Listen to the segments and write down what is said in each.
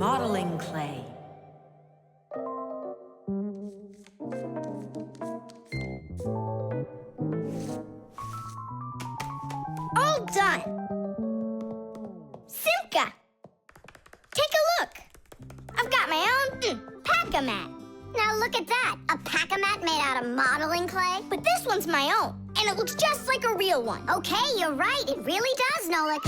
modeling clay. All done. Simka, take a look. I've got my own pack-a-mat. Now look at that, a pack-a-mat made out of modeling clay. But this one's my own, and it looks just like a real one. Okay, you're right, it really does, Nolik.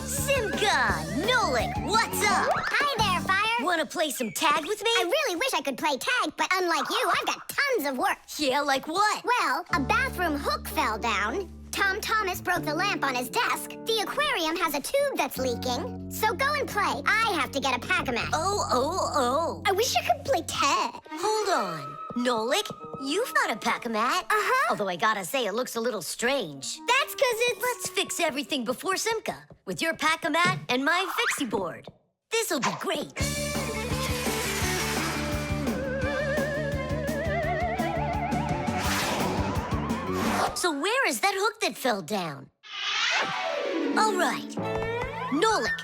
Simka! Nolik, what's up? Hi there, Fire. Want to play some tag with me? I really wish I could play tag, but unlike you, I've got tons of work. Yeah, like what? Well, a bathroom hook fell down. Tom Thomas broke the lamp on his desk. The aquarium has a tube that's leaking. So go and play. I have to get a pack-a-mat. Oh. I wish I could play tag. Hold on. Nolik, you've got a pack-a-mat. Uh-huh. Although I gotta say, it looks a little strange. That's because it's... Let's fix everything before Simka with your pack-a-mat and my fixie board. This'll be great. So where is that hook that fell down? All right. Nolik,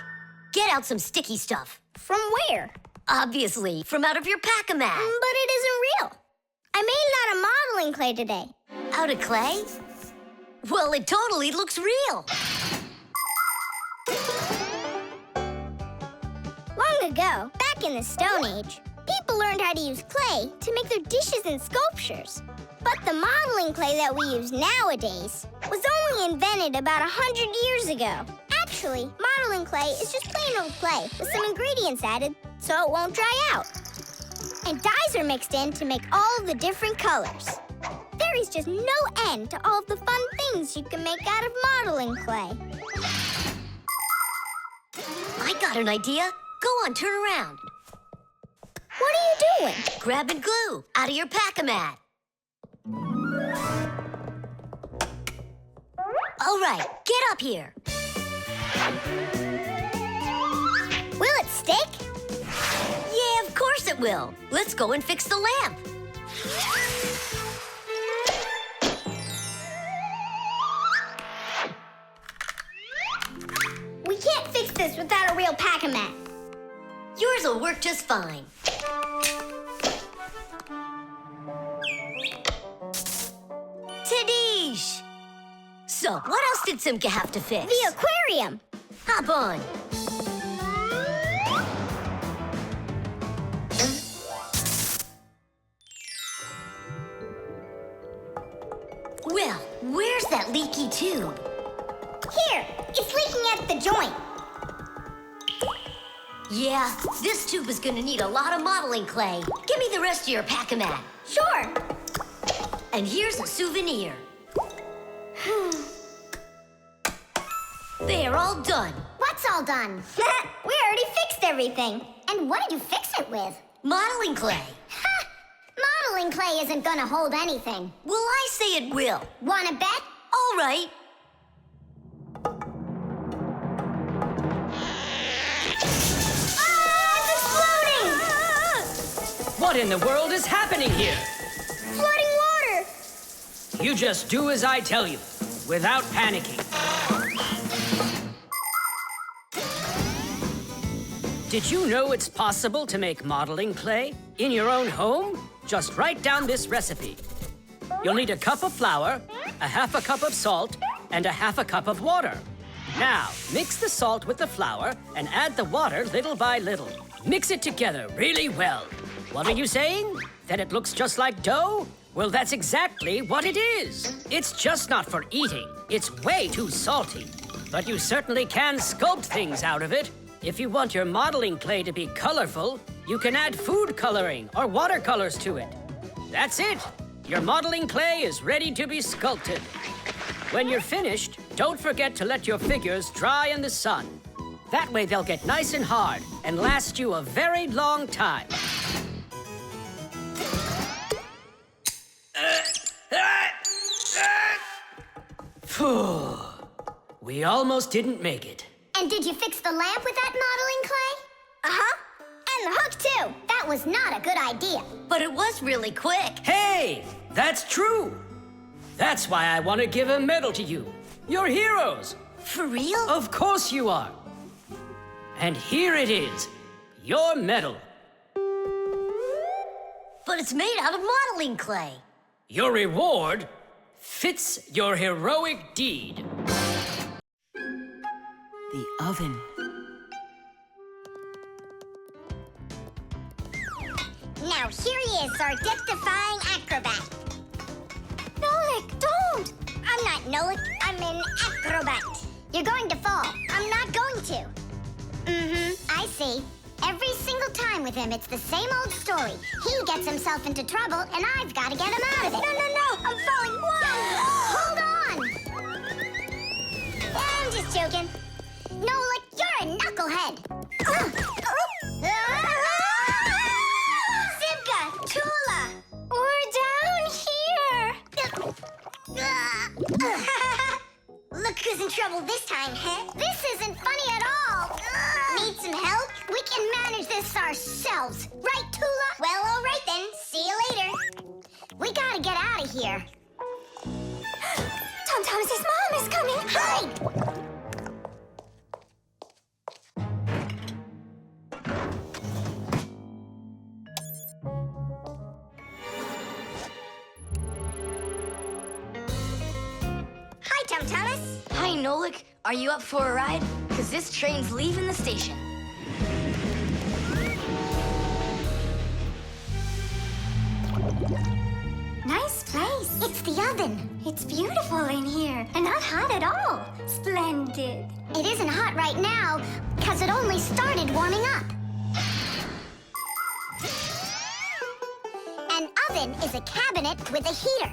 get out some sticky stuff. From where? Obviously, from out of your pack-a-mat. But it isn't real. I made it out of modeling clay today. Out of clay? Well, it totally looks real. Long ago, back in the Stone Age, people learned how to use clay to make their dishes and sculptures. But the modeling clay that we use nowadays was only invented about 100 years ago. Actually, modeling clay is just plain old clay with some ingredients added so it won't dry out. And dyes are mixed in to make all the different colors. There is just no end to all of the fun things you can make out of modeling clay. I got an idea. Go on, turn around. What are you doing? Grabbing glue out of your pack-a-mat. All right, get up here. Will it stick? Yeah, of course it will. Let's go and fix the lamp. We can't fix this without a real pack-a-mat. Yours will work just fine. Tadish! So, what else did Simka have to fix? The aquarium. Hop on. Well, where's that leaky tube? Here, it's leaking at the joint. Yeah, this tube is gonna need a lot of modeling clay. Give me the rest of your pack-a-mat. Sure. And here's a souvenir. They're all done. What's all done? We already fixed everything. And what did you fix it with? Modeling clay. Ha! Modeling clay isn't gonna hold anything. Well, I say it will. Wanna bet? All right. Ah, it's exploding! What in the world is happening here? Flooding water! You just do as I tell you, without panicking. Did you know it's possible to make modeling clay in your own home? Just write down this recipe. You'll need a cup of flour, a half a cup of salt, and a half a cup of water. Now, mix the salt with the flour and add the water little by little. Mix it together really well. What are you saying? That it looks just like dough? Well, that's exactly what it is. It's just not for eating. It's way too salty. But you certainly can sculpt things out of it. If you want your modeling clay to be colorful, you can add food coloring or watercolors to it. That's it. Your modeling clay is ready to be sculpted. When you're finished, don't forget to let your figures dry in the sun. That way they'll get nice and hard and last you a very long time. Phew. We almost didn't make it. And did you fix the lamp with that modeling clay? Uh-huh. And the hook, too. That was not a good idea. But it was really quick. Hey, that's true. That's why I want to give a medal to you. You're heroes. For real? Of course you are. And here it is. your medal. But it's made out of modeling clay. Your reward fits your heroic deed. The oven. Now here he is, our death-defying acrobat. Nolik, don't! I'm not Nolik, I'm an acrobat. You're going to fall. I'm not going to. I see. Every single time with him, it's the same old story. He gets himself into trouble, and I've got to get him out of it. No, I'm falling. Whoa! Hold on! I'm just joking. Nolik, you're a knucklehead. Simka, Tula, we're down here. Look who's in trouble this time, huh? This isn't funny at all. Need some help? We can manage this ourselves. Right, Tula? Well, all right then. See you later. We gotta get out of here. Tom Thomas's mom is coming. Hide! Hi, Tom Thomas. Hi, Nolik. Are you up for a ride? Because this train's leaving the station. Nice place. It's the oven. It's beautiful in here and not hot at all. Splendid. It isn't hot right now because it only started warming up. An oven is a cabinet with a heater.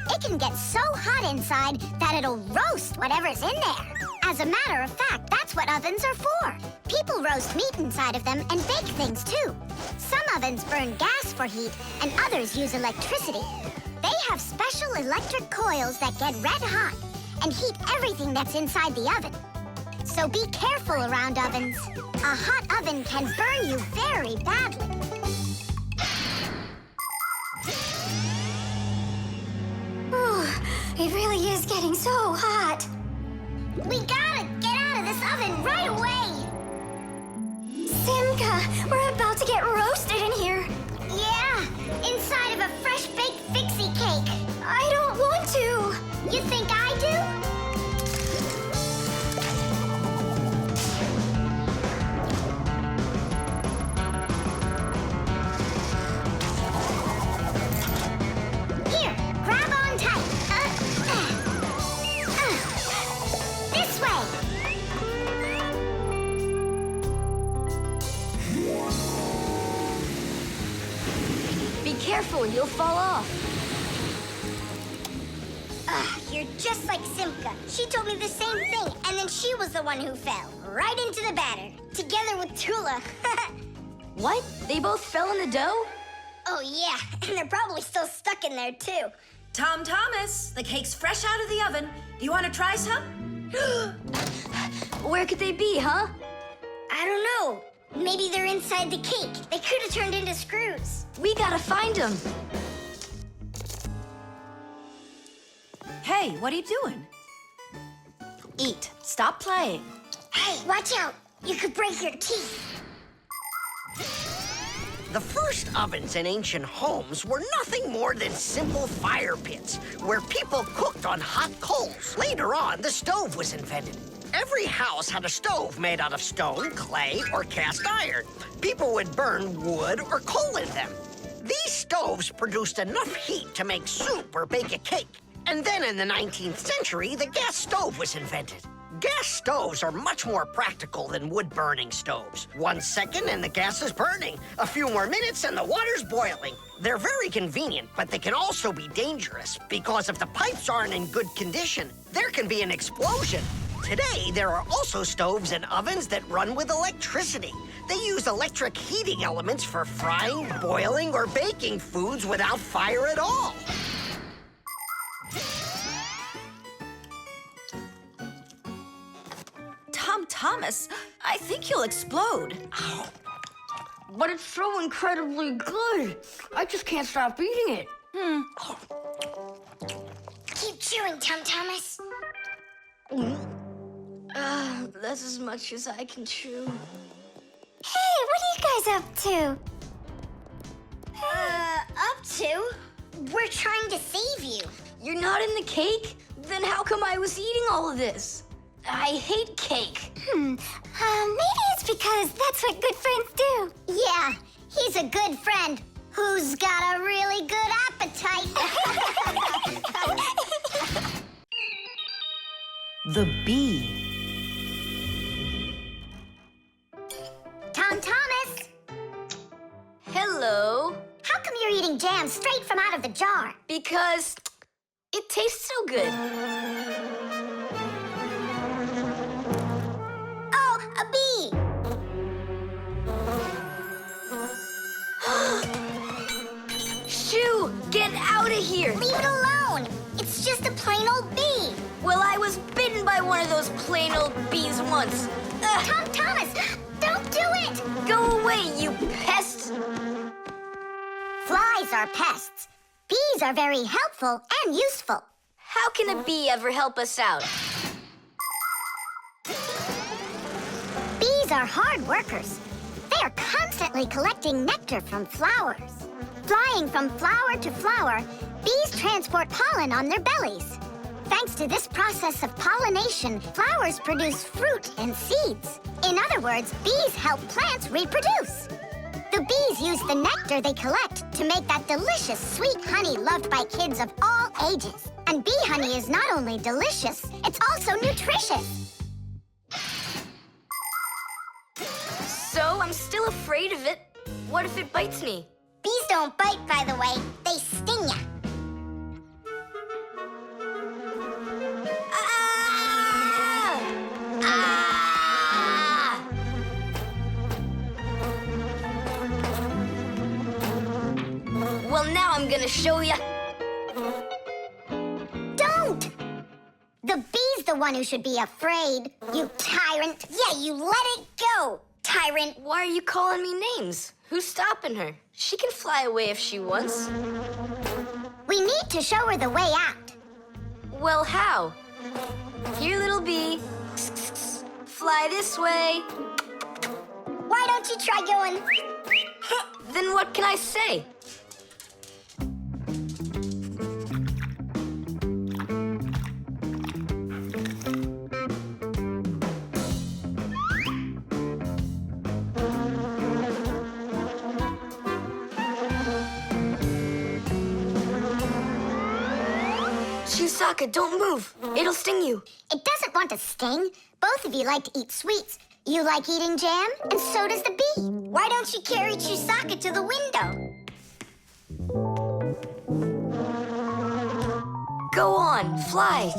It can get so hot inside that it'll roast whatever's in there. As a matter of fact, that's what ovens are for. People roast meat inside of them and bake things too. Some ovens burn gas for heat and others use electricity. They have special electric coils that get red hot and heat everything that's inside the oven. So be careful around ovens. A hot oven can burn you very badly. It really is getting so hot. We gotta get out of this oven right away. Simka, we're about to get roasted in here. Yeah, inside of a fresh-baked Fixie cake. I don't want to. You think I do? Here, grab on tight. This way. Be careful, you'll fall off. You're just like Simka. She told me the same thing, and then she was the one who fell. Right into the batter. Together with Tula. What? They both fell in the dough? Oh, yeah. And they're probably still stuck in there, too. Tom Thomas, the cake's fresh out of the oven. Do you want to try some? Where could they be, huh? I don't know. Maybe they're inside the cake. They could have turned into screws. We gotta find them. Hey, what are you doing? Eat. Stop playing. Hey, watch out. You could break your teeth. The first ovens in ancient homes were nothing more than simple fire pits where people cooked on hot coals. Later on, the stove was invented. Every house had a stove made out of stone, clay, or cast iron. People would burn wood or coal in them. These stoves produced enough heat to make soup or bake a cake. And then in the 19th century, the gas stove was invented. Gas stoves are much more practical than wood-burning stoves. 1 second and the gas is burning. A few more minutes and the water's boiling. They're very convenient, but they can also be dangerous because if the pipes aren't in good condition, there can be an explosion. Today, there are also stoves and ovens that run with electricity. They use electric heating elements for frying, boiling, or baking foods without fire at all. Tom Thomas, I think you'll explode. But it's so incredibly good. I just can't stop eating it. Keep chewing, Tom Thomas. That's as much as I can chew. Hey, what are you guys up to? Up to? We're trying to save you. You're not in the cake? Then how come I was eating all of this? I hate cake. Maybe it's because that's what good friends do. Yeah, he's a good friend who's got a really good appetite. The bee. Tom Thomas, Hello. how come you're eating jam straight from out of the jar? Because it tastes so good. Oh, a bee! Shoo, get out of here. Leave it alone. It's just a plain old bee. Well, I was bitten by one of those plain old bees once. Tom Thomas, don't do it! Go away, you pest. Flies are pests. Bees are very helpful and useful. How can a bee ever help us out? Bees are hard workers. They are constantly collecting nectar from flowers. Flying from flower to flower, bees transport pollen on their bellies. Thanks to this process of pollination, flowers produce fruit and seeds. In other words, bees help plants reproduce. The bees use the nectar they collect to make that delicious sweet honey loved by kids of all ages. And bee honey is not only delicious, it's also nutritious. So I'm still afraid of it. What if it bites me? Bees don't bite, by the way. They sting ya. Ah! Ah! Well, now I'm gonna show ya. Don't! The bee's the one who should be afraid. You tyrant. Yeah, you let it go, tyrant. Why are you calling me names? Who's stopping her? She can fly away if she wants. We need to show her the way out. Well, how? Here, little bee. Fly this way. Why don't you try going? Then what can I say? Chusaka, don't move. It'll sting you. It doesn't want to sting. Both of you like to eat sweets. You like eating jam, and so does the bee. Why don't you carry Chusaka to the window? Go on, fly.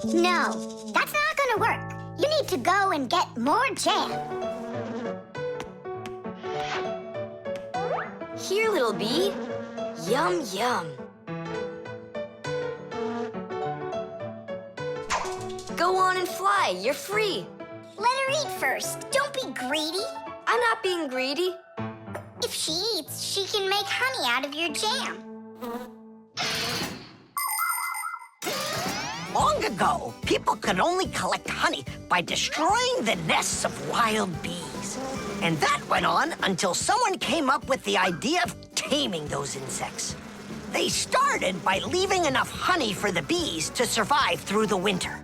No, that's not gonna work. You need to go and get more jam. Here, little bee. Yum, yum. Go on and fly. You're free. Let her eat first. Don't be greedy. I'm not being greedy. If she eats, she can make honey out of your jam. Long ago, people could only collect honey by destroying the nests of wild bees. And that went on until someone came up with the idea of taming those insects. They started by leaving enough honey for the bees to survive through the winter.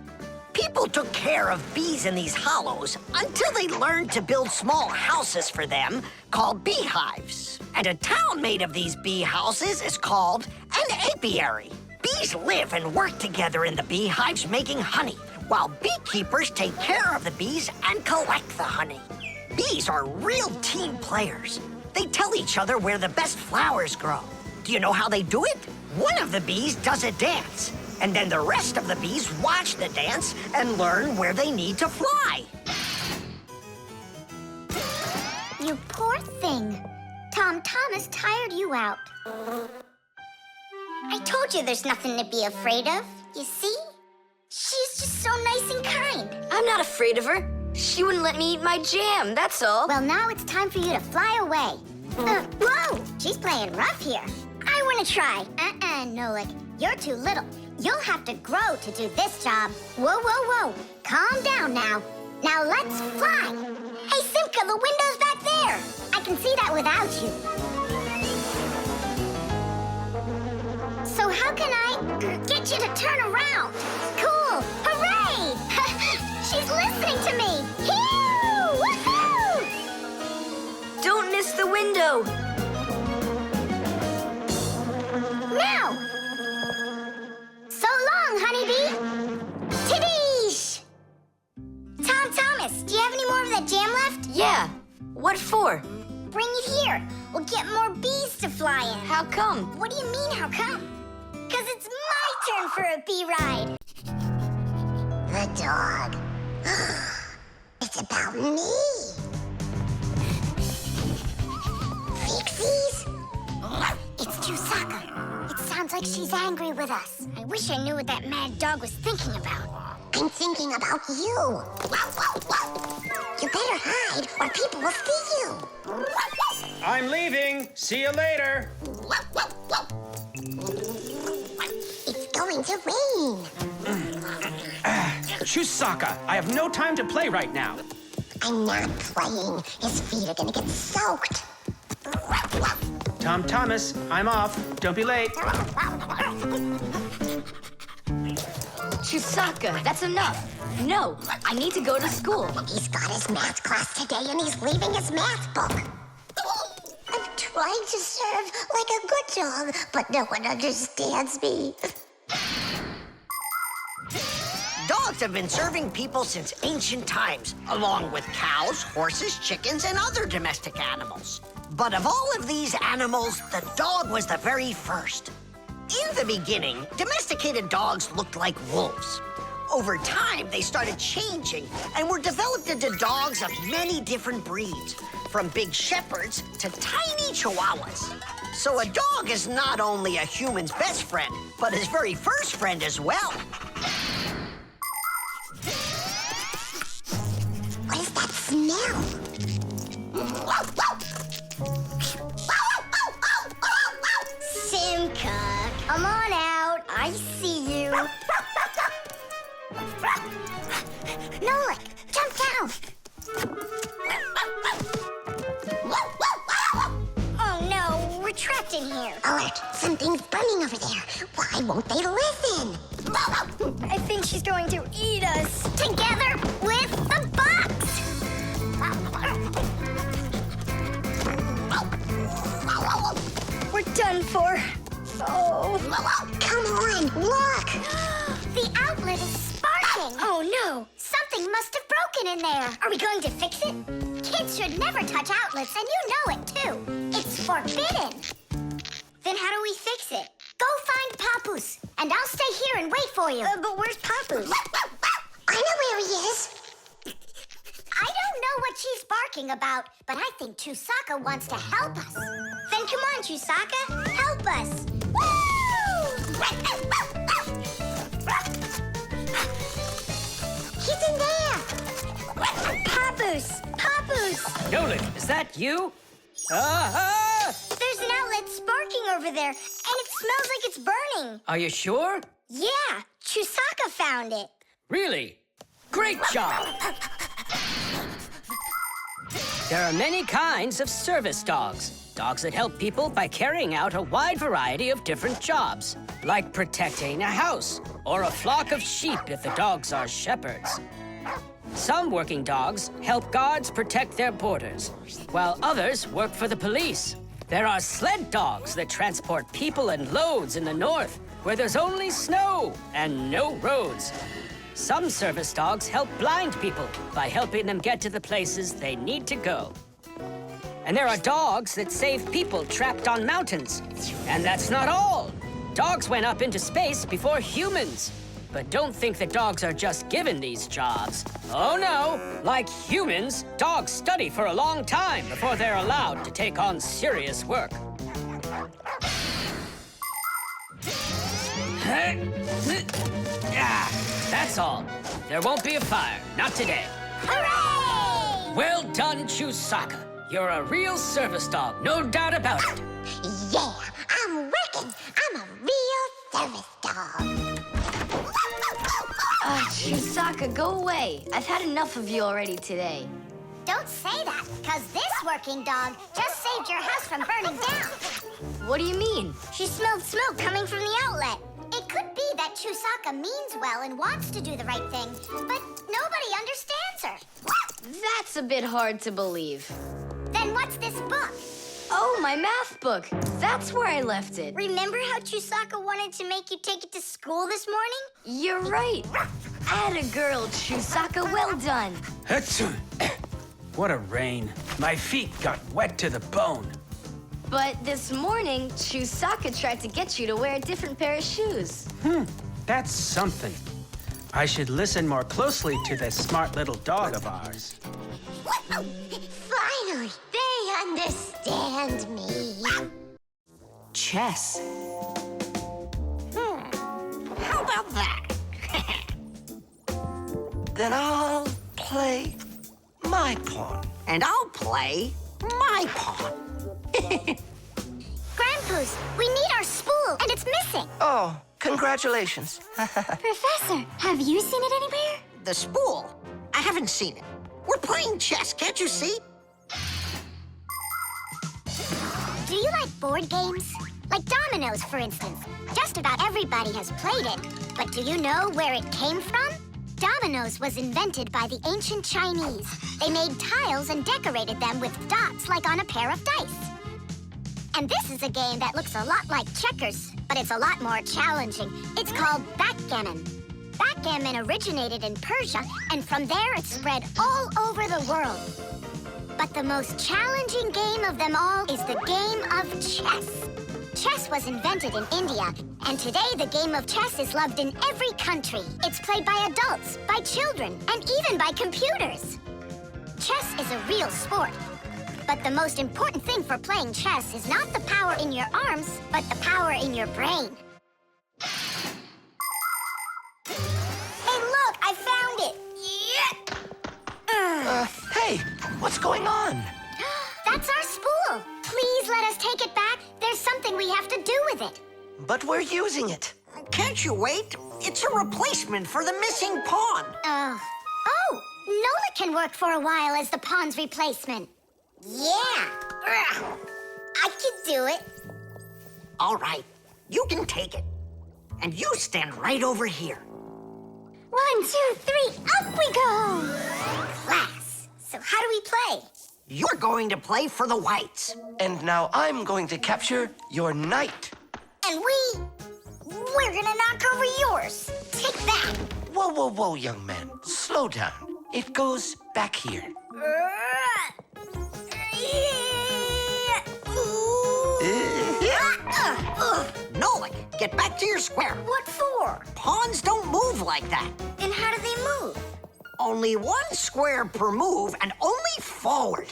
People took care of bees in these hollows until they learned to build small houses for them called beehives. And a town made of these bee houses is called an apiary. Bees live and work together in the beehives making honey, while beekeepers take care of the bees and collect the honey. Bees are real team players. They tell each other where the best flowers grow. Do you know how they do it? One of the bees does a dance, and then the rest of the bees watch the dance and learn where they need to fly. You poor thing. Tom Thomas tired you out. I told you there's nothing to be afraid of. You see? She's just so nice and kind. I'm not afraid of her. She wouldn't let me eat my jam, that's all. Well, now it's time for you to fly away. Whoa! She's playing rough here. I want to try. Nolik. You're too little. You'll have to grow to do this job. Whoa, whoa, whoa. Calm down now. Now let's fly. Hey, Simka, the window's back there. I can see that without you. So how can I get you to turn around? Cool! Hooray! She's listening to me! Phew! Woohoo! Don't miss the window. Now! So long, honeybee! Tidish! Thomas, do you have any more of that jam left? Yeah. What for? Bring it here. We'll get more bees to fly in. How come? What do you mean, how come? Because it's my turn for a bee ride. The dog. It's about me. Fixies? It's Chusaka. It sounds like she's angry with us. I wish I knew what that mad dog was thinking about. I'm thinking about you. You better hide or people will see you. I'm leaving. See you later. It's going to rain. Chusaka, I have no time to play right now. I'm not playing. His feet are gonna get soaked. Thomas, I'm off. Don't be late. Chusaka, that's enough. No, I need to go to school. He's got his math class today and he's leaving his math book. I'm trying to serve like a good dog, but no one understands me. Dogs have been serving people since ancient times, along with cows, horses, chickens, and other domestic animals. But of all of these animals, the dog was the very first. In the beginning, domesticated dogs looked like wolves. Over time, they started changing and were developed into dogs of many different breeds, from big shepherds to tiny chihuahuas. So a dog is not only a human's best friend, but his very first friend as well. What is that smell? Simka, come on out. I see you. Nolik, jump down. Oh no, we're trapped in here. Alert, something's burning over there. Why won't they listen? I think she's going to eat us. Together with the box. We're done for. Oh. Come on, look. The outlet is sparking. Oh no, something must have broken in there. Are we going to fix it? Kids should never touch outlets, and you know it too. It's forbidden. Then how do we fix it? Go find Papoose, and I'll stay here and wait for you. But where's Papoose? I know where he is. I don't know what she's barking about, but I think Chusaka wants to help us. Then come on, Chusaka, help us. Woo! He's in there. Papoose, Papoose. Nolan, is that you? Ah! There's an outlet sparking over there, and it smells like it's burning. Are you sure? Yeah, Chusaka found it. Really? Great job! There are many kinds of service dogs. Dogs that help people by carrying out a wide variety of different jobs, like protecting a house or a flock of sheep if the dogs are shepherds. Some working dogs help guards protect their borders, while others work for the police. There are sled dogs that transport people and loads in the north, where there's only snow and no roads. Some service dogs help blind people by helping them get to the places they need to go. And there are dogs that save people trapped on mountains. And that's not all. Dogs went up into space before humans. But don't think that dogs are just given these jobs. Oh no, like humans, dogs study for a long time before they're allowed to take on serious work. That's all. There won't be a fire, not today. Hooray! Well done, Chusaka. You're a real service dog, no doubt about it. Yeah, I'm working. I'm a real service dog. Chusaka, go away. I've had enough of you already today. don't say that, because this working dog just saved your house from burning down. What do you mean? She smelled smoke coming from the outlet. It could be that Chusaka means well and wants to do the right thing, but nobody understands her. That's a bit hard to believe. Then what's this book? Oh, my math book. That's where I left it. Remember how Chusaka wanted to make you take it to school this morning? You're right. Atta girl, Chusaka. Well done. Achoo. What a rain. My feet got wet to the bone. But this morning, Chusaka tried to get you to wear a different pair of shoes. That's something. I should listen more closely to this smart little dog of ours. Finally, they understand me. Chess. How about that? Then I'll play my pawn. And I'll play my pawn. Grandpa's, we need our spool, and it's missing. Oh, congratulations. Professor, have you seen it anywhere? The spool? I haven't seen it. We're playing chess, can't you see? Do you like board games? Like dominoes, for instance. Just about everybody has played it. But do you know where it came from? Dominoes was invented by the ancient Chinese. They made tiles and decorated them with dots like on a pair of dice. And this is a game that looks a lot like checkers, but it's a lot more challenging. It's called backgammon. Backgammon originated in Persia, and from there it spread all over the world. But the most challenging game of them all is the game of chess. Chess was invented in India, and today the game of chess is loved in every country. It's played by adults, by children, and even by computers. Chess is a real sport. But the most important thing for playing chess is not the power in your arms, but the power in your brain. Hey, look, I found it! Yeah! Hey, what's going on? That's our spool. Please let us take it back. There's something we have to do with it. But we're using it. Can't you wait? It's a replacement for the missing pawn. Oh, Nola can work for a while as the pawn's replacement. Yeah, I can do it. All right, you can take it. And you stand right over here. 1, 2, 3, up we go! Class. So how do we play? You're going to play for the whites. And now I'm going to capture your knight. And we're gonna knock over yours. Take that. Whoa, whoa, whoa, young man. Slow down. It goes back here. Nolik, get back to your square. What for? Pawns don't move like that. And how do they move? Only one square per move and only forward.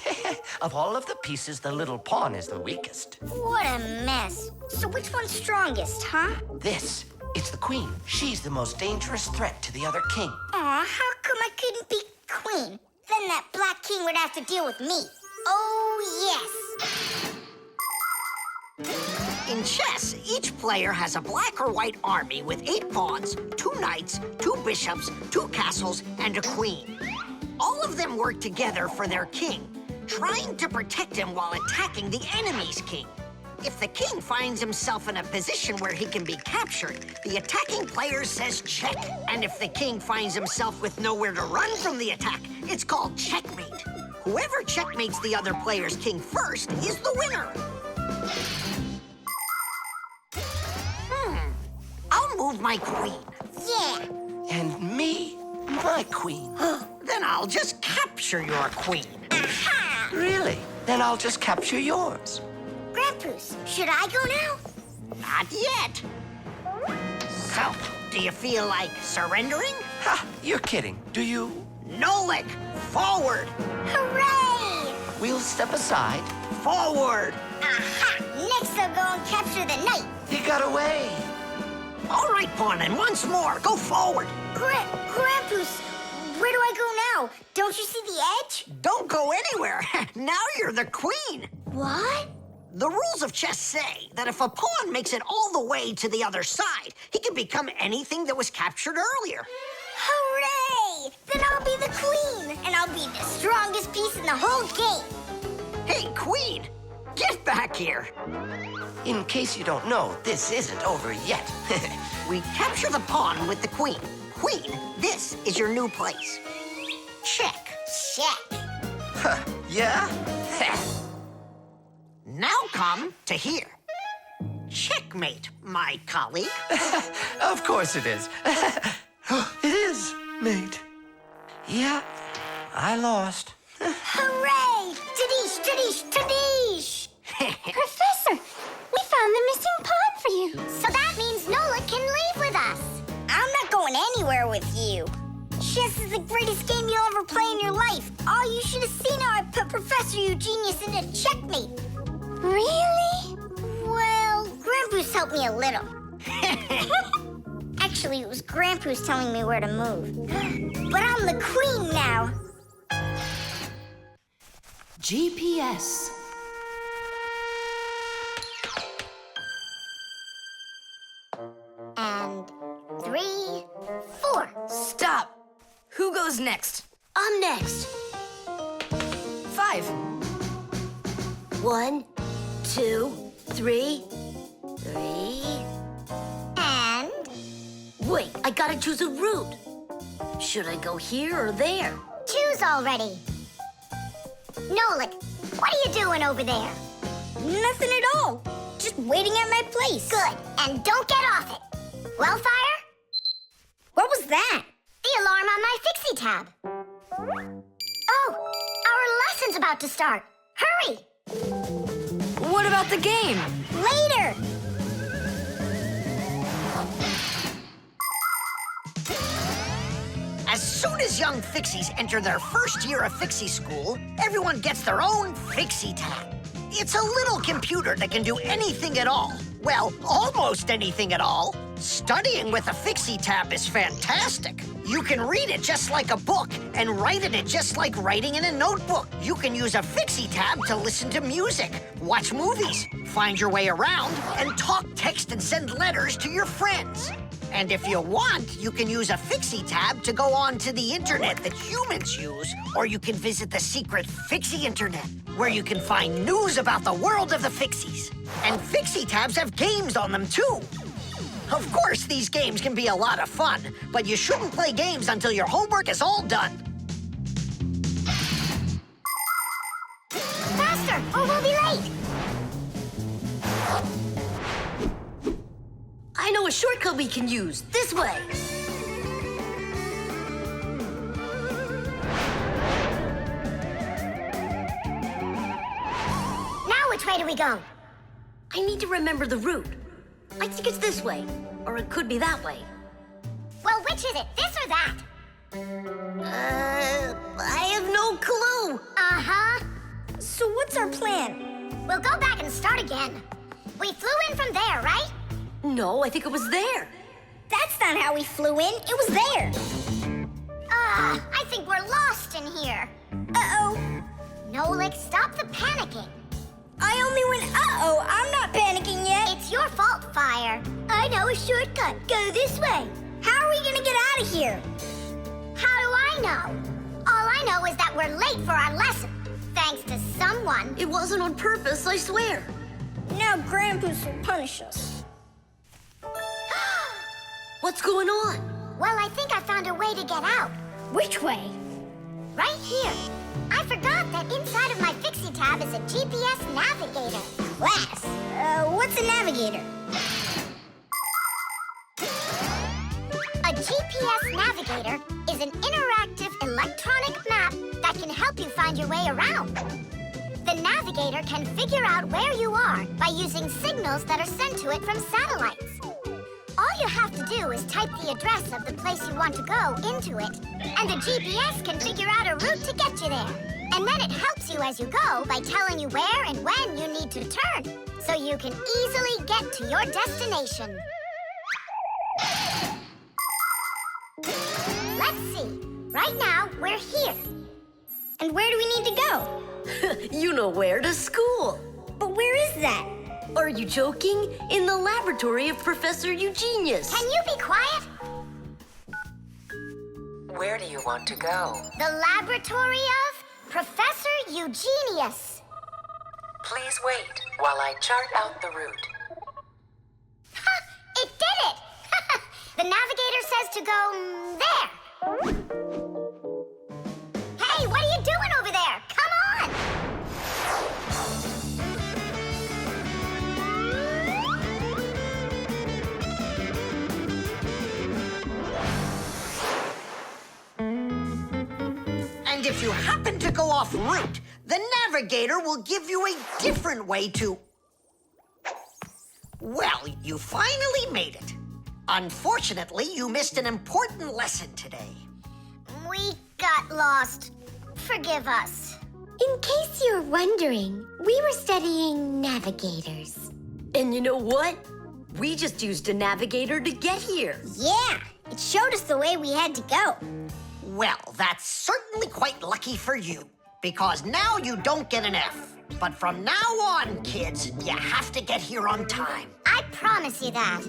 Of all of the pieces, the little pawn is the weakest. What a mess. So which one's strongest, huh? This, it's the queen. She's the most dangerous threat to the other king. Aw, how come I couldn't be queen? Then that black king would have to deal with me. Oh, yes. In chess, each player has a black or white army with 8 pawns, 2 knights, 2 bishops, 2 castles, and a queen. All of them work together for their king, trying to protect him while attacking the enemy's king. If the king finds himself in a position where he can be captured, the attacking player says check. And if the king finds himself with nowhere to run from the attack, it's called checkmate. Whoever checkmates the other player's king first is the winner. I'll move my queen. Yeah. And me, my queen. Then I'll just capture your queen. Aha! Really? Then I'll just capture yours. Grandpa's, should I go now? Not yet. So, do you feel like surrendering? Ha! You're kidding. Do you? Nolik, forward, Hooray! We'll step aside. forward. Aha! Next I'll go and capture the knight. He got away. All right, pawn, and once more, go forward. Grandpa's, where do I go now? Don't you see the edge? Don't go anywhere. Now you're the queen. What? The rules of chess say that if a pawn makes it all the way to the other side, he can become anything that was captured earlier. Hooray! Then I'll be the queen, and I'll be the strongest piece in the whole game. Hey, Queen! Get back here! In case you don't know, this isn't over yet. We capture the pawn with the Queen. Queen, this is your new place. Check. Check. Huh, yeah? Now come to here. Checkmate, my colleague. Of course it is. It is, mate. Yeah, I lost. Hooray! Tadish, tadish, tadish! Professor, we found the missing pawn for you. So that means Nola can leave with us. I'm not going anywhere with you. Chess is the greatest game you'll ever play in your life. Oh, you should have seen how I put Professor Eugenius into checkmate. Really? Well, Grandpa's helped me a little. Actually, it was Grandpa's telling me where to move. But I'm the queen now. GPS. And 3, 4. Stop. Who goes next? I'm next. 5. 1, 2, 3. 3. And Wait, I gotta choose a route. Should I go here or there? choose already. Nolik, what are you doing over there? Nothing at all. Just waiting at my place. Good. And don't get off it. Wellfire? What was that? The alarm on my Fixie tab. Oh, our lesson's about to start. Hurry! What about the game? Later! As soon as young Fixies enter their first year of Fixie school, everyone gets their own Fixie tab. It's a little computer that can do anything at all. Well, almost anything at all. Studying with a Fixie tab is fantastic. You can read it just like a book and write in it just like writing in a notebook. You can use a Fixie tab to listen to music, watch movies, find your way around, and talk, text, and send letters to your friends. And if you want, you can use a Fixie tab to go on to the internet that humans use, or you can visit the secret Fixie internet, where you can find news about the world of the Fixies. And Fixie tabs have games on them, too. Of course, these games can be a lot of fun, but you shouldn't play games until your homework is all done. Faster, or we'll be late. I know a shortcut we can use. This way. Now which way do we go? I need to remember the route. I think it's this way, or it could be that way. Well, which is it, this or that? I have no clue. Uh-huh. So what's our plan? We'll go back and start again. We flew in from there, right? No, I think it was there. That's not how we flew in. It was there. I think we're lost in here. Uh-oh. Nolik, stop the panicking. I only went uh-oh. I'm not panicking yet. It's your fault, Fire. I know a shortcut. Go this way. How are we gonna get out of here? How do I know? All I know is that we're late for our lesson. Thanks to someone. It wasn't on purpose, I swear. Now Grandpa's will punish us. What's going on? Well, I think I found a way to get out. Which way? Right here. I forgot that inside of my Fixie tab is a GPS navigator. Class. What's a navigator? A GPS navigator is an interactive electronic map that can help you find your way around. The navigator can figure out where you are by using signals that are sent to it from satellites. All you have to do is type the address of the place you want to go into it, and the GPS can figure out a route to get you there. And then it helps you as you go by telling you where and when you need to turn, so you can easily get to your destination. Let's see. Right now, we're here. And where do we need to go? You know where, to school. But where is that? Are you joking? In the laboratory of Professor Eugenius. Can you be quiet? Where do you want to go? The laboratory of Professor Eugenius. Please wait while I chart out the route. Ha! It did it! The navigator says to go there. Hey, what are you doing over there? Come on! And if you happen to go off route, the navigator will give you a different way to... Well, you finally made it. Unfortunately, you missed an important lesson today. We got lost. Forgive us. In case you're wondering, we were studying navigators. And you know what? We just used a navigator to get here. Yeah, it showed us the way we had to go. Well, that's certainly quite lucky for you, because now you don't get an F. But from now on, kids, you have to get here on time. I promise you that.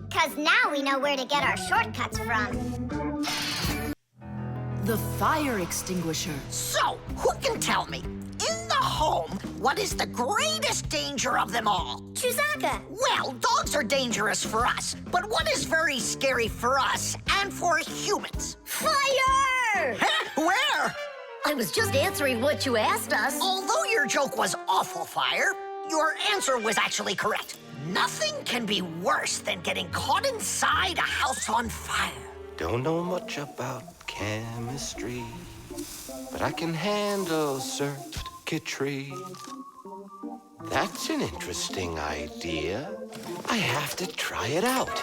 Because now we know where to get our shortcuts from. The fire extinguisher. So, who can tell me, in the home, what is the greatest danger of them all? Chewbacca. Well, dogs are dangerous for us, but what is very scary for us and for humans? Fire! Huh? Where? I was just answering what you asked us. Although your joke was awful, Fire, your answer was actually correct. Nothing can be worse than getting caught inside a house on fire. Don't know much about chemistry, but I can handle circuitry. That's an interesting idea. I have to try it out.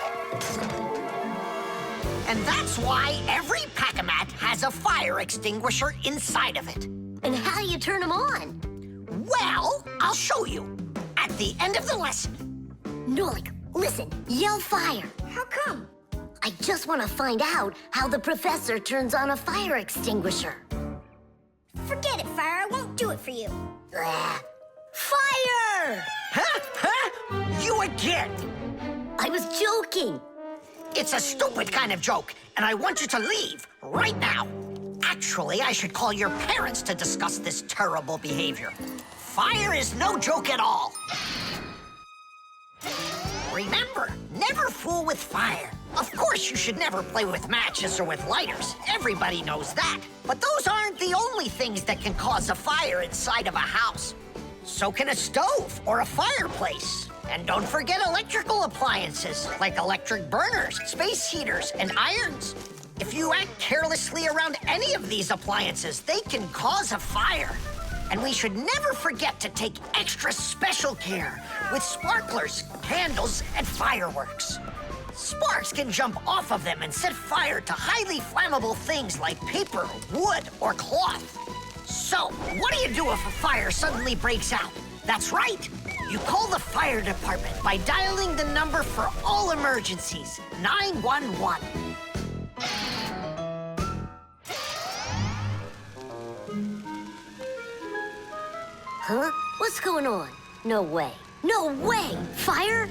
And that's why every Pack-A-Mat has a fire extinguisher inside of it. And how do you turn them on? Well, I'll show you at the end of the lesson. Nolik, listen, yell fire. How come? I just want to find out how the professor turns on a fire extinguisher. Forget it, Fire. I won't do it for you. Ugh. Fire! Huh? You again! I was joking. It's a stupid kind of joke, and I want you to leave right now. Actually, I should call your parents to discuss this terrible behavior. Fire is no joke at all. Remember, never fool with fire. Of course, you should never play with matches or with lighters. Everybody knows that. But those aren't the only things that can cause a fire inside of a house. So can a stove or a fireplace. And don't forget electrical appliances, like electric burners, space heaters, and irons. If you act carelessly around any of these appliances, they can cause a fire. And we should never forget to take extra special care with sparklers, candles, and fireworks. Sparks can jump off of them and set fire to highly flammable things like paper, wood, or cloth. So, what do you do if a fire suddenly breaks out? That's right. You call the fire department by dialing the number for all emergencies, 911. Huh? What's going on? No way. No way! Fire?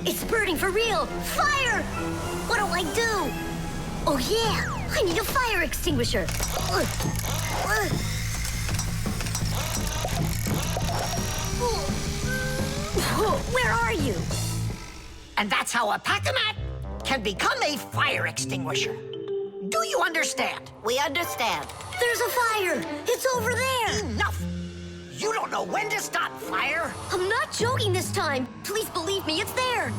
It's burning for real! Fire! What do I do? Oh, yeah! I need a fire extinguisher! Where are you? And that's how a Pack-A-Mat can become a fire extinguisher. Do you understand? We understand. There's a fire! It's over there! Enough! You don't know when to stop fire. I'm not joking this time. Please believe me, it's there.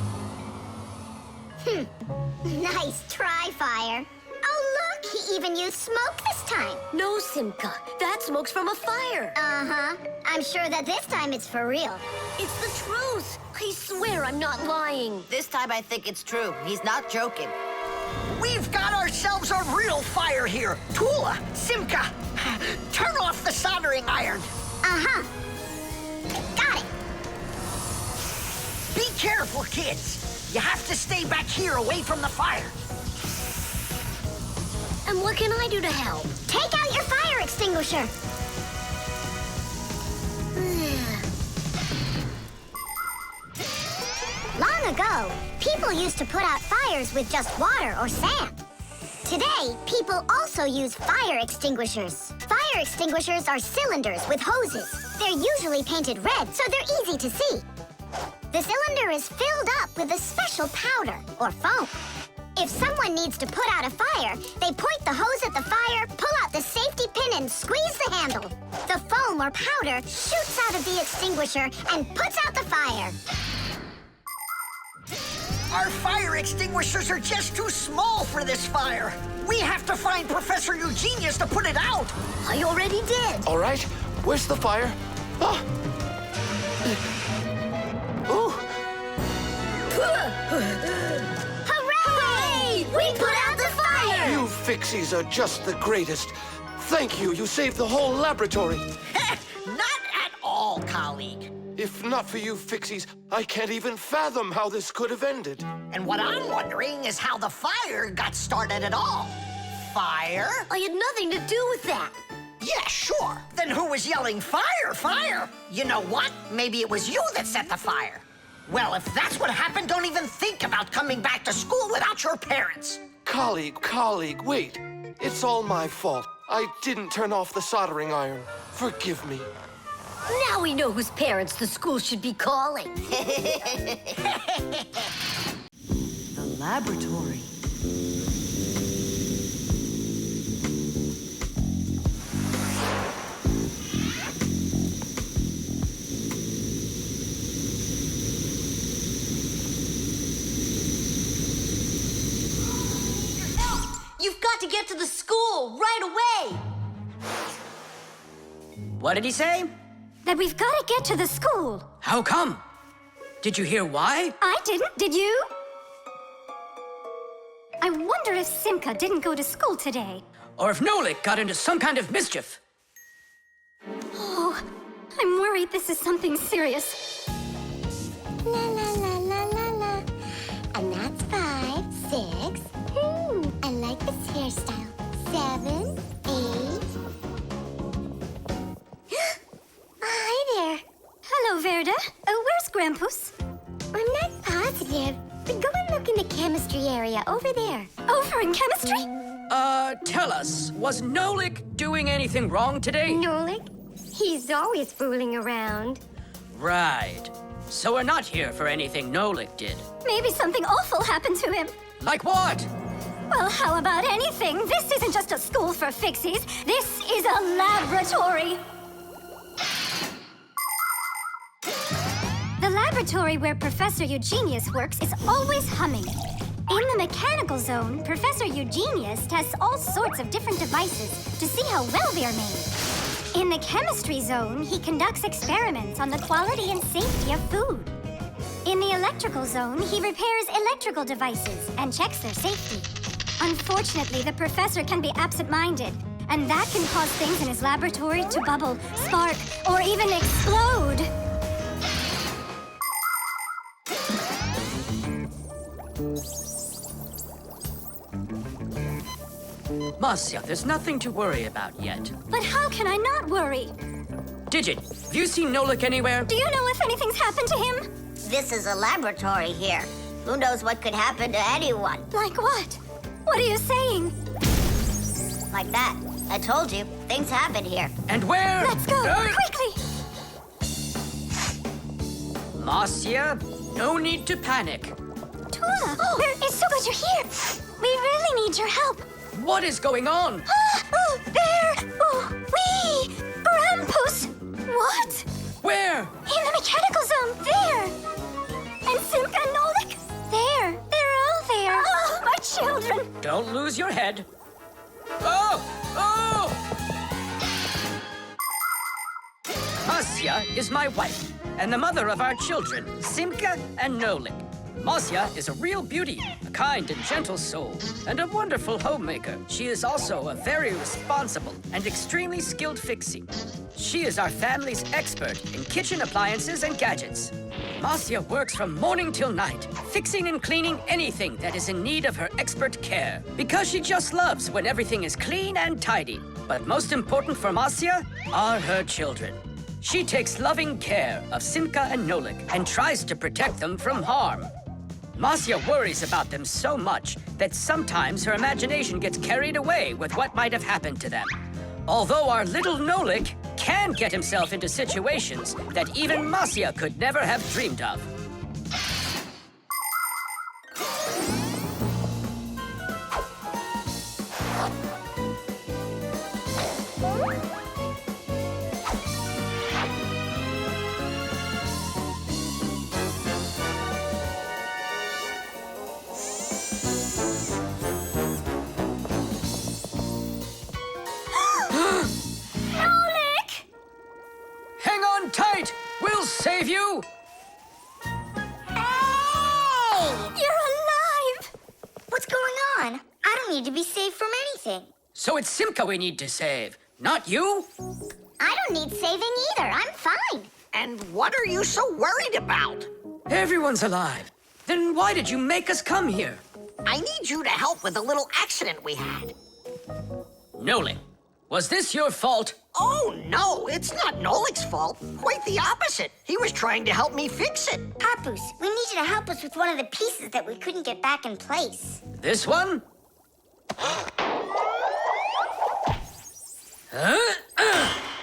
Nice try, Fire. Oh, look, he even used smoke this time. No, Simka. That smoke's from a fire. Uh-huh. I'm sure that this time it's for real. It's the truth. I swear I'm not lying. This time I think it's true. He's not joking. We've got ourselves a real fire here. Tula, Simka, turn off the soldering iron. Uh-huh. Got it. Be careful, kids. You have to stay back here away from the fire. And what can I do to help? Take out your fire extinguisher. Long ago, people used to put out fires with just water or sand. Today, people also use fire extinguishers. Fire extinguishers are cylinders with hoses. They're usually painted red, so they're easy to see. The cylinder is filled up with a special powder, or foam. If someone needs to put out a fire, they point the hose at the fire, pull out the safety pin, and squeeze the handle. The foam or powder shoots out of the extinguisher and puts out the fire. Our fire extinguishers are just too small for this fire. We have to find Professor Eugenius to put it out. I already did. All right, where's the fire? Ah! Ooh! Hooray! We put out the fire! You Fixies are just the greatest. Thank you, you saved the whole laboratory. Not at all, colleague. If not for you Fixies, I can't even fathom how this could have ended. And what I'm wondering is how the fire got started at all. Fire? I had nothing to do with that. Yeah, sure. Then who was yelling, fire, fire? You know what? Maybe it was you that set the fire. Well, if that's what happened, don't even think about coming back to school without your parents. Colleague, wait. It's all my fault. I didn't turn off the soldering iron. Forgive me. Now we know whose parents the school should be calling. The laboratory. You've got to get to the school right away. What did he say? That we've got to get to the school. How come? Did you hear why? I didn't, did you? I wonder if Simka didn't go to school today. Or if Nolik got into some kind of mischief? Oh, I'm worried this is something serious. La la la la la la. And that's 5, 6. I like this hairstyle. 7, 8. Hi there. Hello, Verda. Where's Grampus? I'm not positive, but go and look in the chemistry area over there. Over in chemistry? Tell us, was Nolik doing anything wrong today? Nolik? He's always fooling around. Right. So we're not here for anything Nolik did. Maybe something awful happened to him. Like what? Well, how about anything? This isn't just a school for Fixies. This is a laboratory. The laboratory where Professor Eugenius works is always humming. In the mechanical zone, Professor Eugenius tests all sorts of different devices to see how well they are made. In the chemistry zone, he conducts experiments on the quality and safety of food. In the electrical zone, he repairs electrical devices and checks their safety. Unfortunately, the professor can be absent-minded, and that can cause things in his laboratory to bubble, spark, or even explode. Marcia, there's nothing to worry about yet. But how can I not worry? Digit, have you seen Nolik anywhere? Do you know if anything's happened to him? This is a laboratory here. Who knows what could happen to anyone? Like what? What are you saying? Like that. I told you, things happen here. And where? Let's go, quickly! Marcia, no need to panic. Tula, where is so glad you're here. We really need your help. What is going on? There! We! Grampus! What? Where? In the mechanical zone, there! And Simka and Nolik, there! They're all there! Oh, my children! Don't lose your head. Oh! Oh! Marcia is my wife, and the mother of our children, Simka and Nolik. Marcia is a real beauty, a kind and gentle soul, and a wonderful homemaker. She is also a very responsible and extremely skilled fixie. She is our family's expert in kitchen appliances and gadgets. Marcia works from morning till night, fixing and cleaning anything that is in need of her expert care, because she just loves when everything is clean and tidy. But most important for Marcia are her children. She takes loving care of Simka and Nolik and tries to protect them from harm. Marcia worries about them so much that sometimes her imagination gets carried away with what might have happened to them. Although our little Nolik can get himself into situations that even Marcia could never have dreamed of. Hang on tight! We'll save you! Hey! You're alive! What's going on? I don't need to be saved from anything. So it's Simka we need to save, not you? I don't need saving either. I'm fine. And what are you so worried about? Everyone's alive. Then why did you make us come here? I need you to help with a little accident we had. Nolik, was this your fault? Oh, no, it's not Nolik's fault. Quite the opposite. He was trying to help me fix it. Papoose, we need you to help us with one of the pieces that we couldn't get back in place. This one?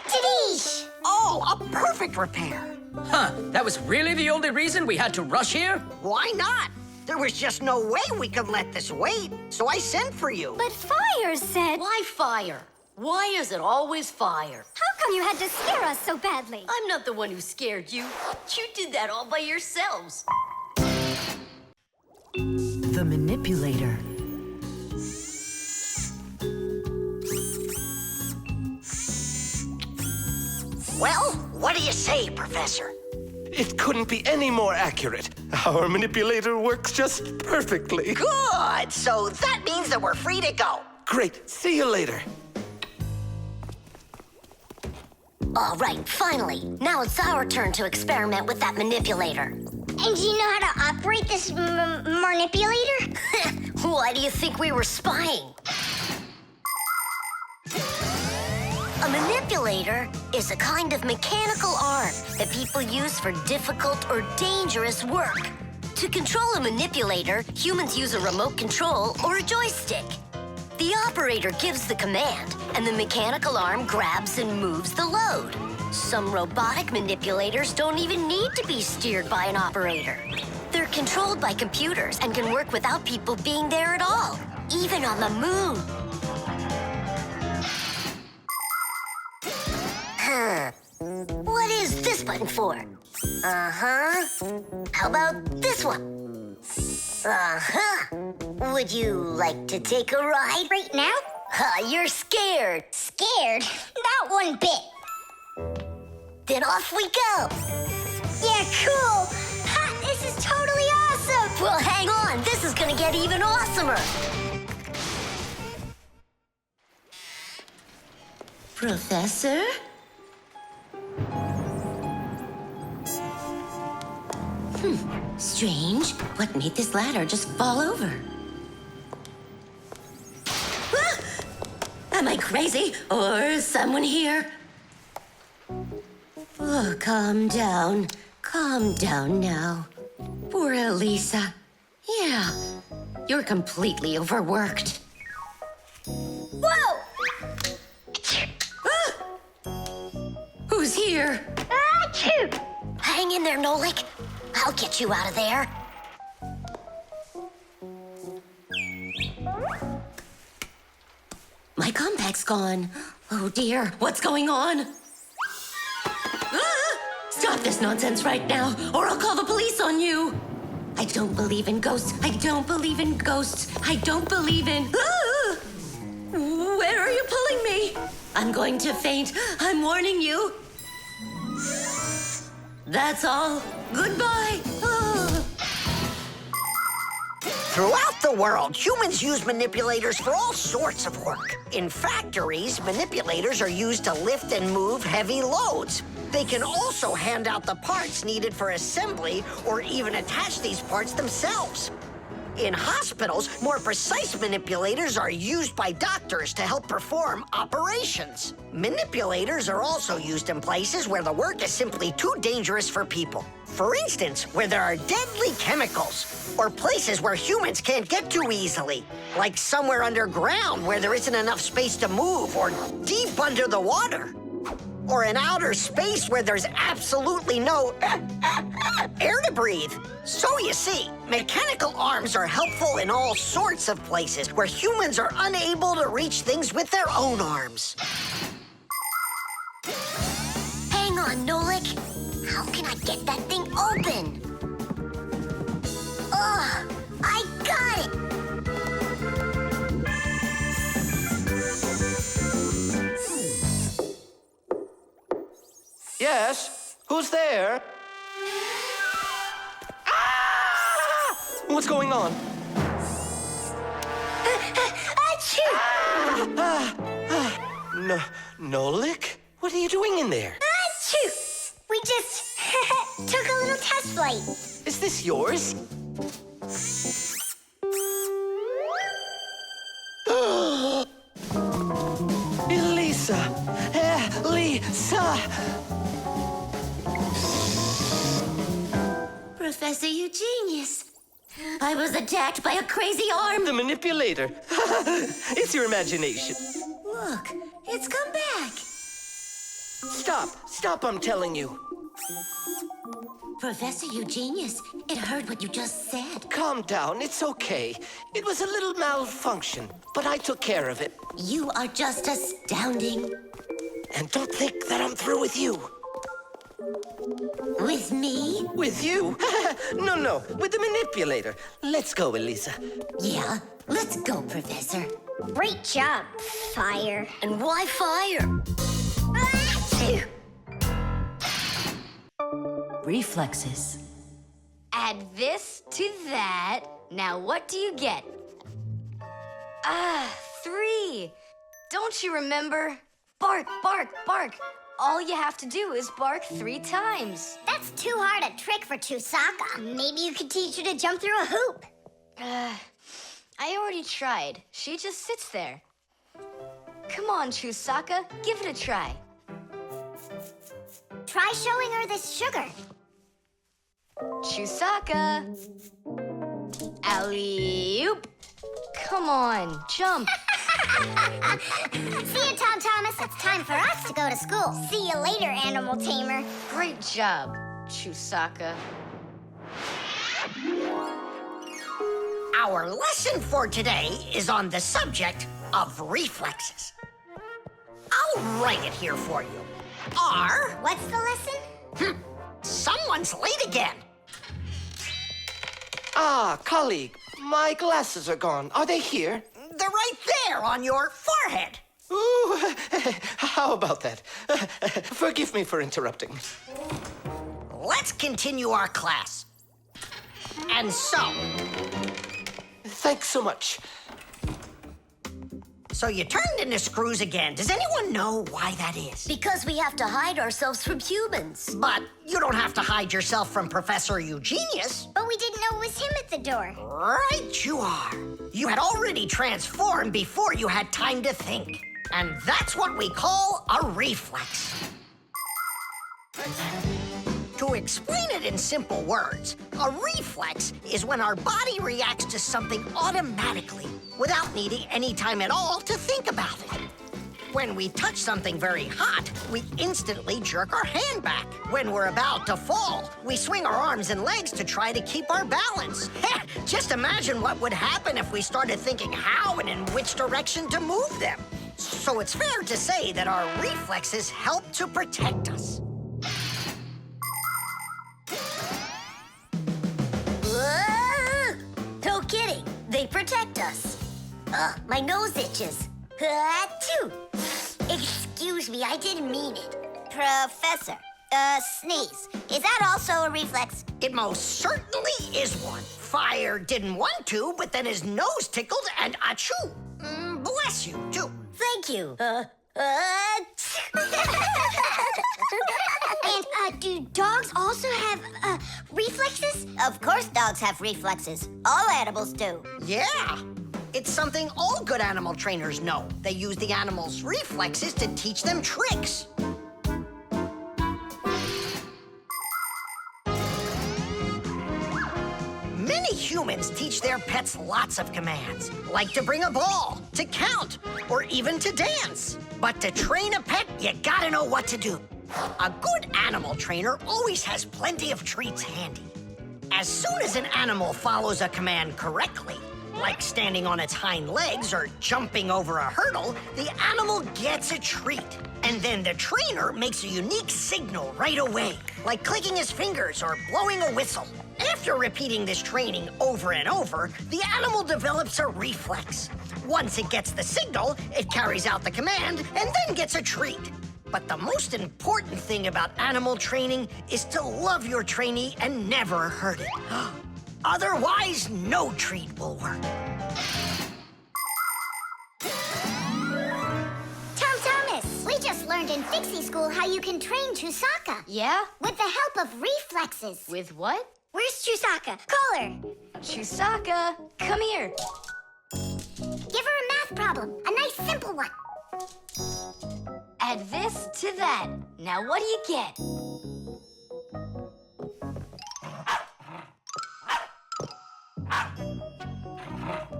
Tadish! Oh, a perfect repair. Huh, that was really the only reason we had to rush here? Why not? There was just no way we could let this wait, so I sent for you. But Fire said... Why fire? Why is it always fire? How come you had to scare us so badly? I'm not the one who scared you. You did that all by yourselves. The manipulator. Well, what do you say, Professor? It couldn't be any more accurate. Our manipulator works just perfectly. Good! So that means that we're free to go. Great. See you later. All right, finally. Now it's our turn to experiment with that manipulator. And do you know how to operate this manipulator? Why do you think we were spying? A manipulator is a kind of mechanical arm that people use for difficult or dangerous work. To control a manipulator, humans use a remote control or a joystick. The operator gives the command, and the mechanical arm grabs and moves the load. Some robotic manipulators don't even need to be steered by an operator. They're controlled by computers and can work without people being there at all, even on the moon. What is this button for? Uh-huh. How about this one? Uh-huh. Would you like to take a ride? Right now? You're scared. Scared? Not one bit. Then off we go. Yeah, cool. Ha, this is totally awesome. Well, hang on. This is gonna get even awesomer. Professor? Strange. What made this ladder just fall over? Ah! Am I crazy? Or is someone here? Oh, calm down. Calm down now. Poor Elisa. Yeah, you're completely overworked. Whoa! Ah! Who's here? Achoo! Hang in there, Nolik. I'll get you out of there. My compact's gone. Oh dear, what's going on? Ah! Stop this nonsense right now, or I'll call the police on you. I don't believe in ghosts. I don't believe in ghosts. I don't believe in... Ah! Where are you pulling me? I'm going to faint. I'm warning you. That's all. Goodbye. Ah. Throughout the world, humans use manipulators for all sorts of work. In factories, manipulators are used to lift and move heavy loads. They can also hand out the parts needed for assembly or even attach these parts themselves. In hospitals, more precise manipulators are used by doctors to help perform operations. Manipulators are also used in places where the work is simply too dangerous for people. For instance, where there are deadly chemicals, or places where humans can't get to easily, like somewhere underground where there isn't enough space to move, or deep under the water, or in outer space where there's absolutely no air to breathe. So you see, mechanical arms are helpful in all sorts of places where humans are unable to reach things with their own arms. Hang on, Nolik. How can I get that thing open? Ugh, I got it! Yes? Who's there? Ah! What's going on? Achoo! No, Nolik? What are you doing in there? Achoo! We just took a little test flight. Is this yours? Elisa! Elisa! Professor, you genius. I was attacked by a crazy arm. The manipulator. It's your imagination. Look, it's come back. Stop, I'm telling you. Professor, you genius. It heard what you just said. Calm down, it's okay. It was a little malfunction, but I took care of it. You are just astounding. And don't think that I'm through with you. With me? With you? No, with the manipulator. Let's go, Elisa. Yeah, let's go, Professor. Great job, Fire. And why fire? Achoo! Reflexes. Add this to that. Now what do you get? 3. Don't you remember? Bark, bark, bark. All you have to do is bark 3 times. That's too hard a trick for Chusaka. Maybe you could teach her to jump through a hoop. I already tried. She just sits there. Come on, Chusaka, give it a try. Try showing her this sugar. Chusaka. Alley-oop. Come on, jump. See you, Tom Thomas. It's time for us to go to school. See you later, animal tamer. Great job, Chusaka. Our lesson for today is on the subject of reflexes. I'll write it here for you. R. What's the lesson? Someone's late again. Ah, colleague, my glasses are gone. Are they here? They're right there on your forehead. Ooh, how about that? Forgive me for interrupting. Let's continue our class. And so... Thanks so much. So you turned into screws again. Does anyone know why that is? Because we have to hide ourselves from humans. But you don't have to hide yourself from Professor Eugenius. But we didn't know it was him at the door. Right you are. You had already transformed before you had time to think. And that's what we call a reflex. To explain it in simple words, a reflex is when our body reacts to something automatically without needing any time at all to think about it. When we touch something very hot, we instantly jerk our hand back. When we're about to fall, we swing our arms and legs to try to keep our balance. Just imagine what would happen if we started thinking how and in which direction to move them. So it's fair to say that our reflexes help to protect us. No kidding. They protect us. My nose itches. Achoo! Excuse me, I didn't mean it. Professor, sneeze. Is that also a reflex? It most certainly is one. Fire didn't want to, but then his nose tickled and achoo. Bless you, too. Thank you. And do dogs also have reflexes? Of course dogs have reflexes. All animals do. Yeah. It's something all good animal trainers know. They use the animals' reflexes to teach them tricks. Many humans teach their pets lots of commands, like to bring a ball, to count, or even to dance. But to train a pet, you gotta know what to do. A good animal trainer always has plenty of treats handy. As soon as an animal follows a command correctly, like standing on its hind legs or jumping over a hurdle, the animal gets a treat. And then the trainer makes a unique signal right away, like clicking his fingers or blowing a whistle. After repeating this training over and over, the animal develops a reflex. Once it gets the signal, it carries out the command and then gets a treat. But the most important thing about animal training is to love your trainee and never hurt it. Otherwise, no treat will work. Thomas, we just learned in Fixie School how you can train Chusaka. Yeah? With the help of reflexes. With what? Where's Chusaka? Call her. Chusaka, come here. Give her a math problem. A nice simple one. Add this to that. Now what do you get?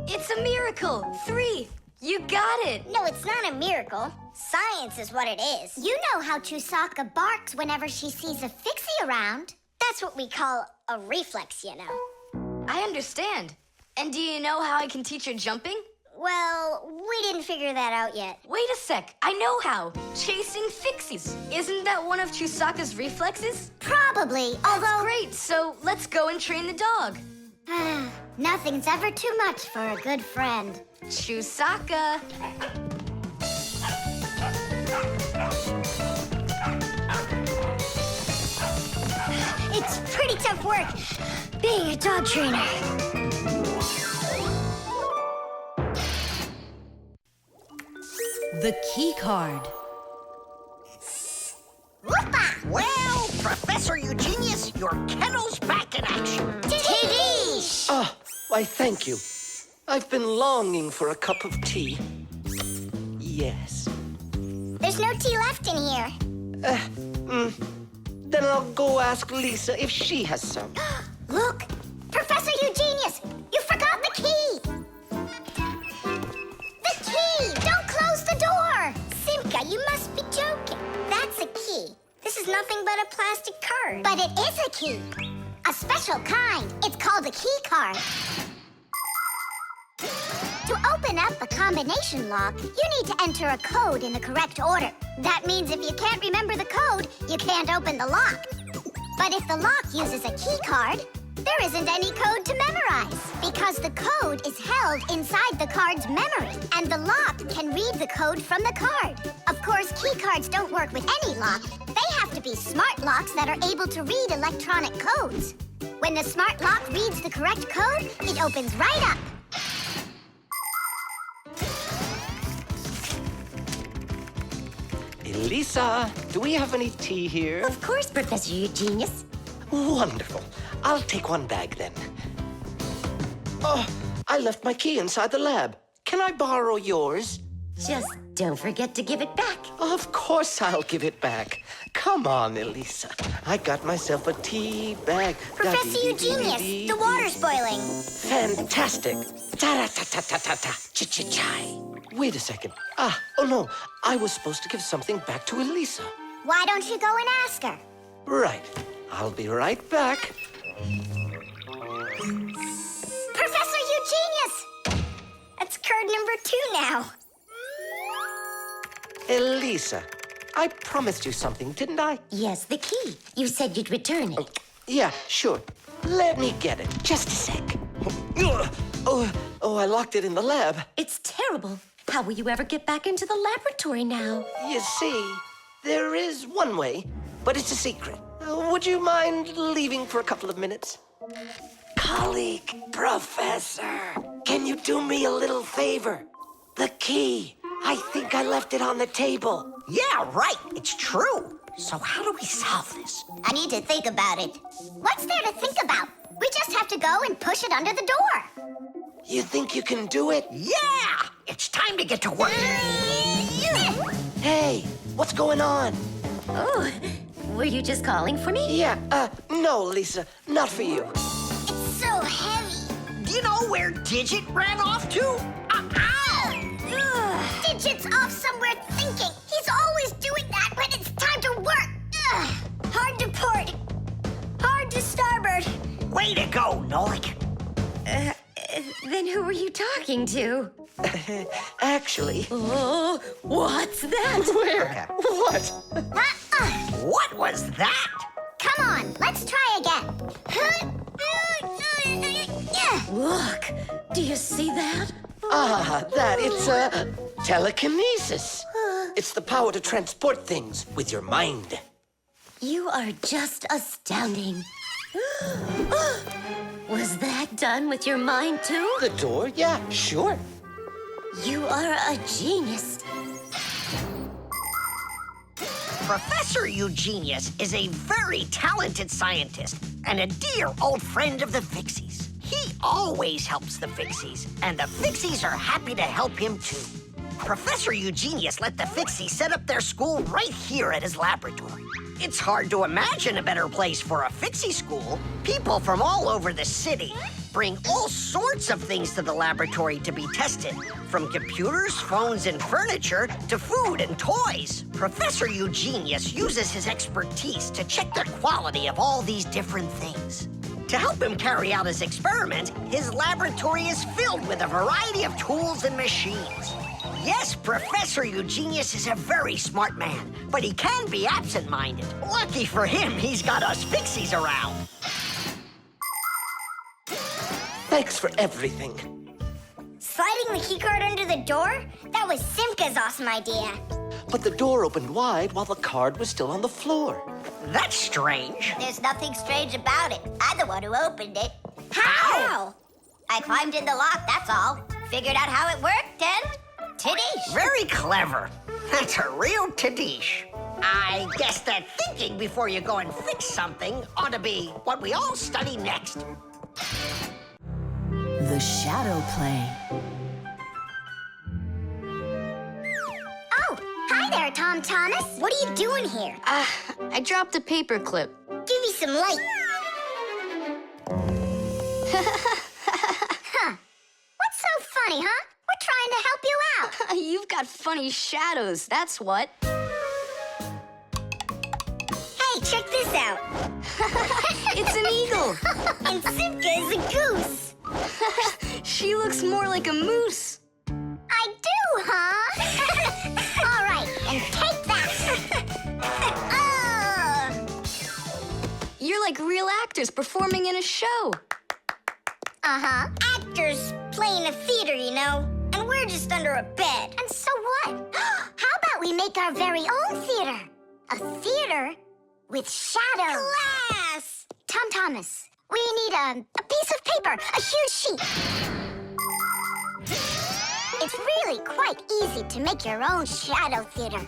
It's a miracle! 3! You got it! No, it's not a miracle. Science is what it is. You know how Chusaka barks whenever she sees a Fixie around. That's what we call a reflex, you know. I understand. And do you know how I can teach her jumping? Well, we didn't figure that out yet. Wait a sec, I know how. Chasing Fixies. Isn't that one of Chusaka's reflexes? Probably, although... Great, so let's go and train the dog. Nothing's ever too much for a good friend. Chusaka. It's pretty tough work being a dog trainer. The key card. Whoopa! Well, Professor Eugenius, your kennel's back in action. Tidish! Ah, why, thank you. I've been longing for a cup of tea. Yes. There's no tea left in here. Then I'll go ask Lisa if she has some. Look! Professor Eugenius! You forgot the key! The key! Don't close the door! Simka, you must be joking. That's a key. This is nothing but a plastic card. But it is a key. A special kind. It's called a key card. To open up a combination lock, you need to enter a code in the correct order. That means if you can't remember the code, you can't open the lock. But if the lock uses a key card, there isn't any code to memorize because the code is held inside the card's memory, and the lock can read the code from the card. Of course, key cards don't work with any lock. They have to be smart locks that are able to read electronic codes. When the smart lock reads the correct code, it opens right up. Lisa, do we have any tea here? Of course, Professor Eugenius. Wonderful. I'll take one bag then. Oh, I left my key inside the lab. Can I borrow yours? Just don't forget to give it back. Of course I'll give it back. Come on, Elisa. I got myself a tea bag. Professor Eugenius, the water's boiling. Fantastic. Ta-ra-ta-ta-ta-ta-ta. Ch-ch-chai. Wait a second. Oh no. I was supposed to give something back to Elisa. Why don't you go and ask her? Right. I'll be right back. Professor Eugenius! That's card number 2 now. Elisa, I promised you something, didn't I? Yes, the key. You said you'd return it. Yeah, sure. Let me get it. Just a sec. Oh, I locked it in the lab. It's terrible. How will you ever get back into the laboratory now? You see, there is one way, but it's a secret. Would you mind leaving for a couple of minutes? Colleague, Professor, can you do me a little favor? The key. I think I left it on the table. Yeah, right. It's true. So how do we solve this? I need to think about it. What's there to think about? We just have to go and push it under the door. You think you can do it? Yeah! It's time to get to work. Hey, what's going on? Oh, were you just calling for me? Yeah, no, Lisa, not for you. It's so heavy. Do you know where Digit ran off to? Ow! Digit's off somewhere thinking. He's always doing that when it's time to work. Hard to port. Hard to starboard. Way to go, Nolik. Then who were you talking to? Actually, Oh, what's that? where? What? What was that? Come on, let's try again. Look, do you see that? It's telekinesis. It's the power to transport things with your mind. You are just astounding. Was that done with your mind, too? The door? Yeah, sure. You are a genius. Professor Eugenius is a very talented scientist and a dear old friend of the Fixies. He always helps the Fixies, and the Fixies are happy to help him too. Professor Eugenius let the Fixies set up their school right here at his laboratory. It's hard to imagine a better place for a Fixie school. People from all over the city bring all sorts of things to the laboratory to be tested, from computers, phones, and furniture to food and toys. Professor Eugenius uses his expertise to check the quality of all these different things. To help him carry out his experiment, his laboratory is filled with a variety of tools and machines. Yes, Professor Eugenius is a very smart man, but he can be absent-minded. Lucky for him, he's got us Fixies around. Thanks for everything. Sliding the keycard under the door? That was Simka's awesome idea. But the door opened wide while the card was still on the floor. That's strange. There's nothing strange about it. I'm the one who opened it. How? I climbed in the lock, that's all. Figured out how it worked, and Tadish. Very clever. That's a real Tadish. I guess that thinking before you go and fix something ought to be what we all study next. The shadow play. Oh, hi there, Tom Thomas. What are you doing here? I dropped a paper clip. Give me some light. Huh. What's so funny, huh? We're trying to help you out. You've got funny shadows, that's what. Hey, check this out. It's an eagle. And Simka is a goose. She looks more like a moose. I do, huh? All right, and take that. You're like real actors performing in a show. Uh-huh. Actors playing a theater, you know. And we're just under a bed. And so what? How about we make our very own theater? A theater with shadows. Class! Tom Thomas, we need a piece of paper, a huge sheet. It's really quite easy to make your own shadow theater.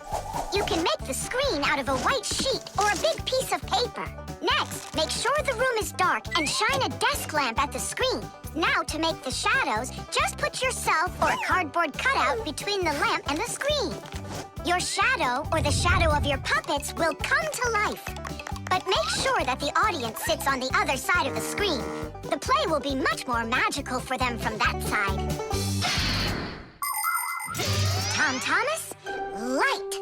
You can make the screen out of a white sheet or a big piece of paper. Next, make sure the room is dark and shine a desk lamp at the screen. Now, to make the shadows, just put yourself or a cardboard cutout between the lamp and the screen. Your shadow, or the shadow of your puppets, will come to life. But make sure that the audience sits on the other side of the screen. The play will be much more magical for them from that side. Tom Thomas, light.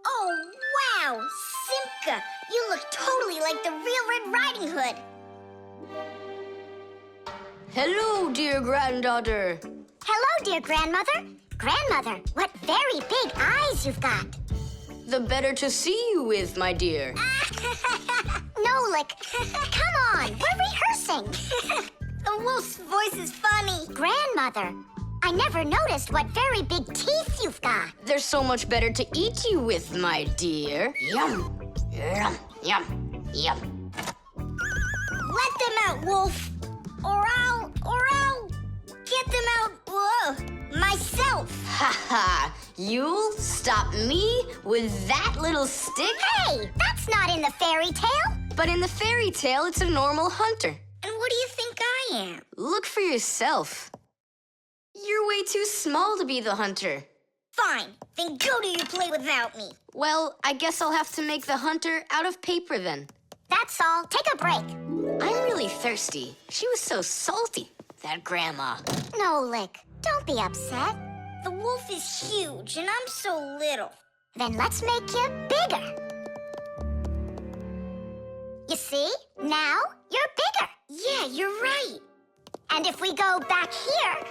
Oh, wow! Simka, you look totally like the real Red Riding Hood. Hello, dear granddaughter. Hello, dear grandmother. Grandmother, what very big eyes you've got. The better to see you with, my dear. Nolik, come on, we're rehearsing. The wolf's voice is funny. Grandmother, I never noticed what very big teeth you've got. They're so much better to eat you with, my dear. Yum, yum, yum, yum. Let them out, wolf. Or I'll get them out, myself. Ha ha! You'll stop me with that little stick? Hey, that's not in the fairy tale. But in the fairy tale, it's a normal hunter. And what do you think I am? Look for yourself. You're way too small to be the hunter. Fine, then go to your play without me. Well, I guess I'll have to make the hunter out of paper then. That's all. Take a break. I'm really thirsty. She was so salty, that grandma. No, Lick. Don't be upset. The wolf is huge and I'm so little. Then let's make you bigger. You see? Now you're bigger. Yeah, you're right. And if we go back here,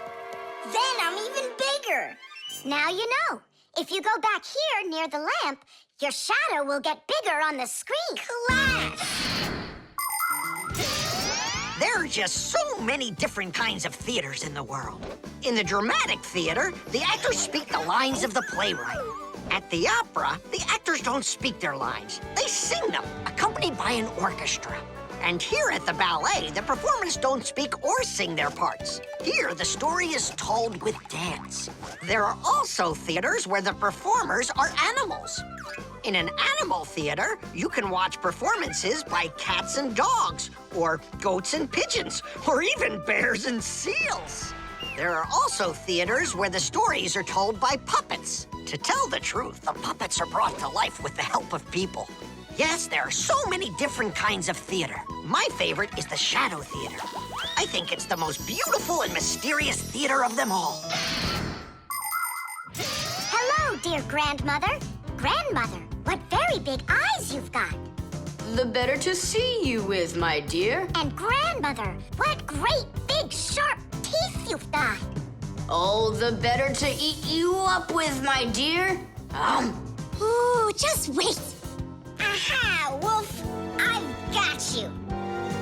then I'm even bigger. Now you know. If you go back here near the lamp, your shadow will get bigger on the screen. Class! There are just so many different kinds of theaters in the world. In the dramatic theater, the actors speak the lines of the playwright. At the opera, the actors don't speak their lines. They sing them, accompanied by an orchestra. And here at the ballet, the performers don't speak or sing their parts. Here, the story is told with dance. There are also theaters where the performers are animals. In an animal theater, you can watch performances by cats and dogs, or goats and pigeons, or even bears and seals. There are also theaters where the stories are told by puppets. To tell the truth, the puppets are brought to life with the help of people. Yes, there are so many different kinds of theater. My favorite is the shadow theater. I think it's the most beautiful and mysterious theater of them all. Hello, dear grandmother. Grandmother, what very big eyes you've got. The better to see you with, my dear. And grandmother, what great big sharp teeth you've got. Oh, the better to eat you up with, my dear. Ooh, just wait. Aha, Wolf, I've got you.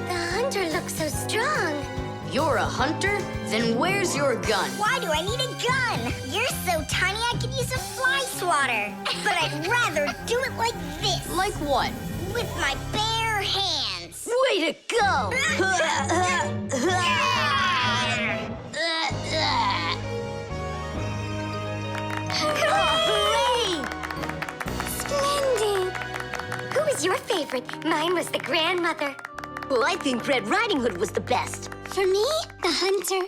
The hunter looks so strong. You're a hunter? Then where's your gun? Why do I need a gun? You're so tiny I could use a fly swatter. But I'd rather do it like this. Like what? With my bare hands. Way to go! Hooray! Splendid! Who was your favorite? Mine was the grandmother. Well, I think Red Riding Hood was the best. For me, the hunter.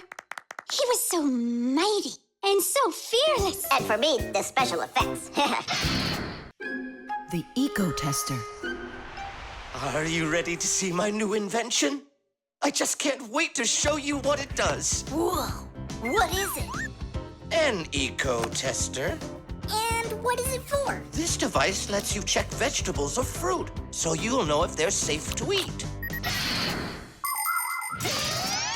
He was so mighty and so fearless. And for me, the special effects. The Eco Tester. Are you ready to see my new invention? I just can't wait to show you what it does. Whoa! What is it? An Eco Tester. And what is it for? This device lets you check vegetables or fruit, so you'll know if they're safe to eat.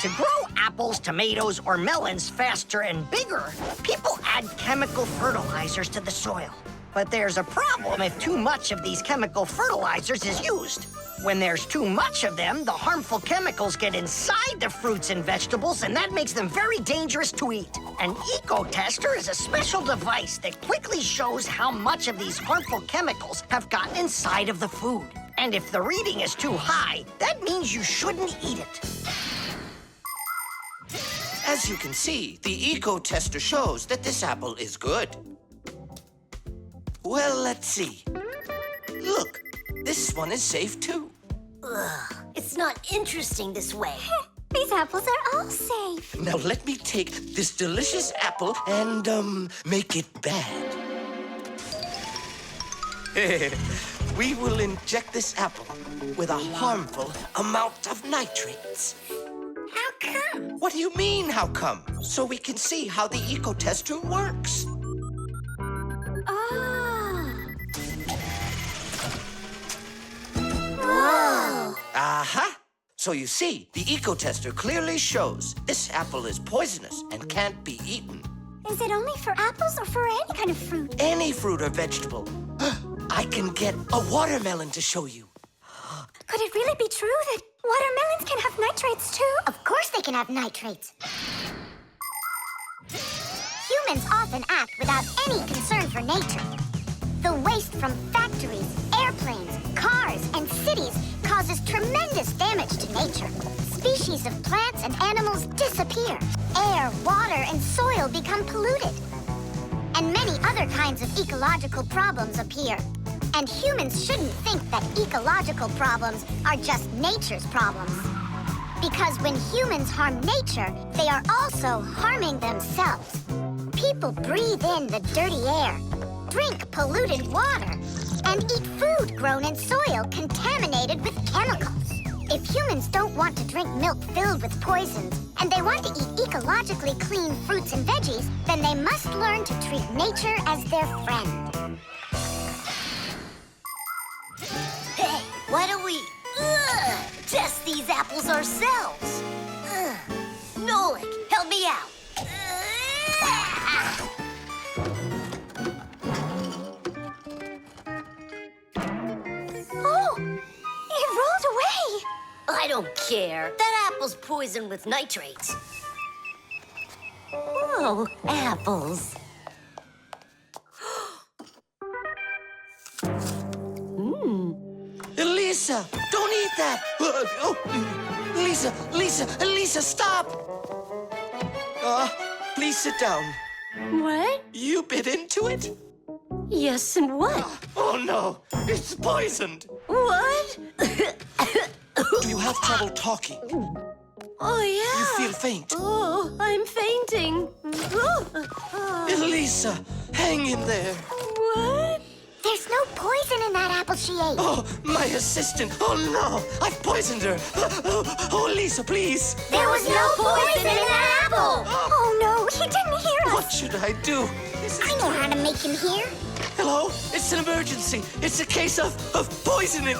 To grow apples, tomatoes, or melons faster and bigger, people add chemical fertilizers to the soil. But there's a problem if too much of these chemical fertilizers is used. When there's too much of them, the harmful chemicals get inside the fruits and vegetables, and that makes them very dangerous to eat. An eco-tester is a special device that quickly shows how much of these harmful chemicals have gotten inside of the food. And if the reading is too high, that means you shouldn't eat it. As you can see, the Eco Tester shows that this apple is good. Well, let's see. Look, this one is safe too. Ugh, it's not interesting this way. These apples are all safe. Now let me take this delicious apple and, make it bad. We will inject this apple with a harmful amount of nitrates. How come? What do you mean, how come? So we can see how the Eco Tester works. Whoa! Aha! So you see, the Eco Tester clearly shows this apple is poisonous and can't be eaten. Is it only for apples or for any kind of fruit? Any fruit or vegetable. I can get a watermelon to show you. Could it really be true that watermelons can have nitrates too? Of course they can have nitrates. Humans often act without any concern for nature. The waste from factories, airplanes, cars, and cities causes tremendous damage to nature. Species of plants and animals disappear. Air, water, and soil become polluted. And many other kinds of ecological problems appear. And humans shouldn't think that ecological problems are just nature's problems. Because when humans harm nature, they are also harming themselves. People breathe in the dirty air, drink polluted water, and eat food grown in soil contaminated with chemicals. If humans don't want to drink milk filled with poisons, and they want to eat ecologically clean fruits and veggies, then they must learn to treat nature as their friend. Hey, why don't we test these apples ourselves? Nolik, help me out. Oh, it rolled away. I don't care. That apple's poisoned with nitrates. Oh, apples. Lisa, don't eat that! Lisa, stop! Please sit down. What? You bit into it? Yes, and what? Oh no, it's poisoned! What? Do you have trouble talking? Oh, yeah. You feel faint? Oh, I'm fainting. Lisa, hang in there. What? There's no poison in that apple she ate. Oh, my assistant. Oh no, I've poisoned her. Oh, Lisa, please. There was no poison in that apple. Oh no, he didn't hear us. What should I do? I know how to make him hear. Hello? It's an emergency. It's a case of poisoning.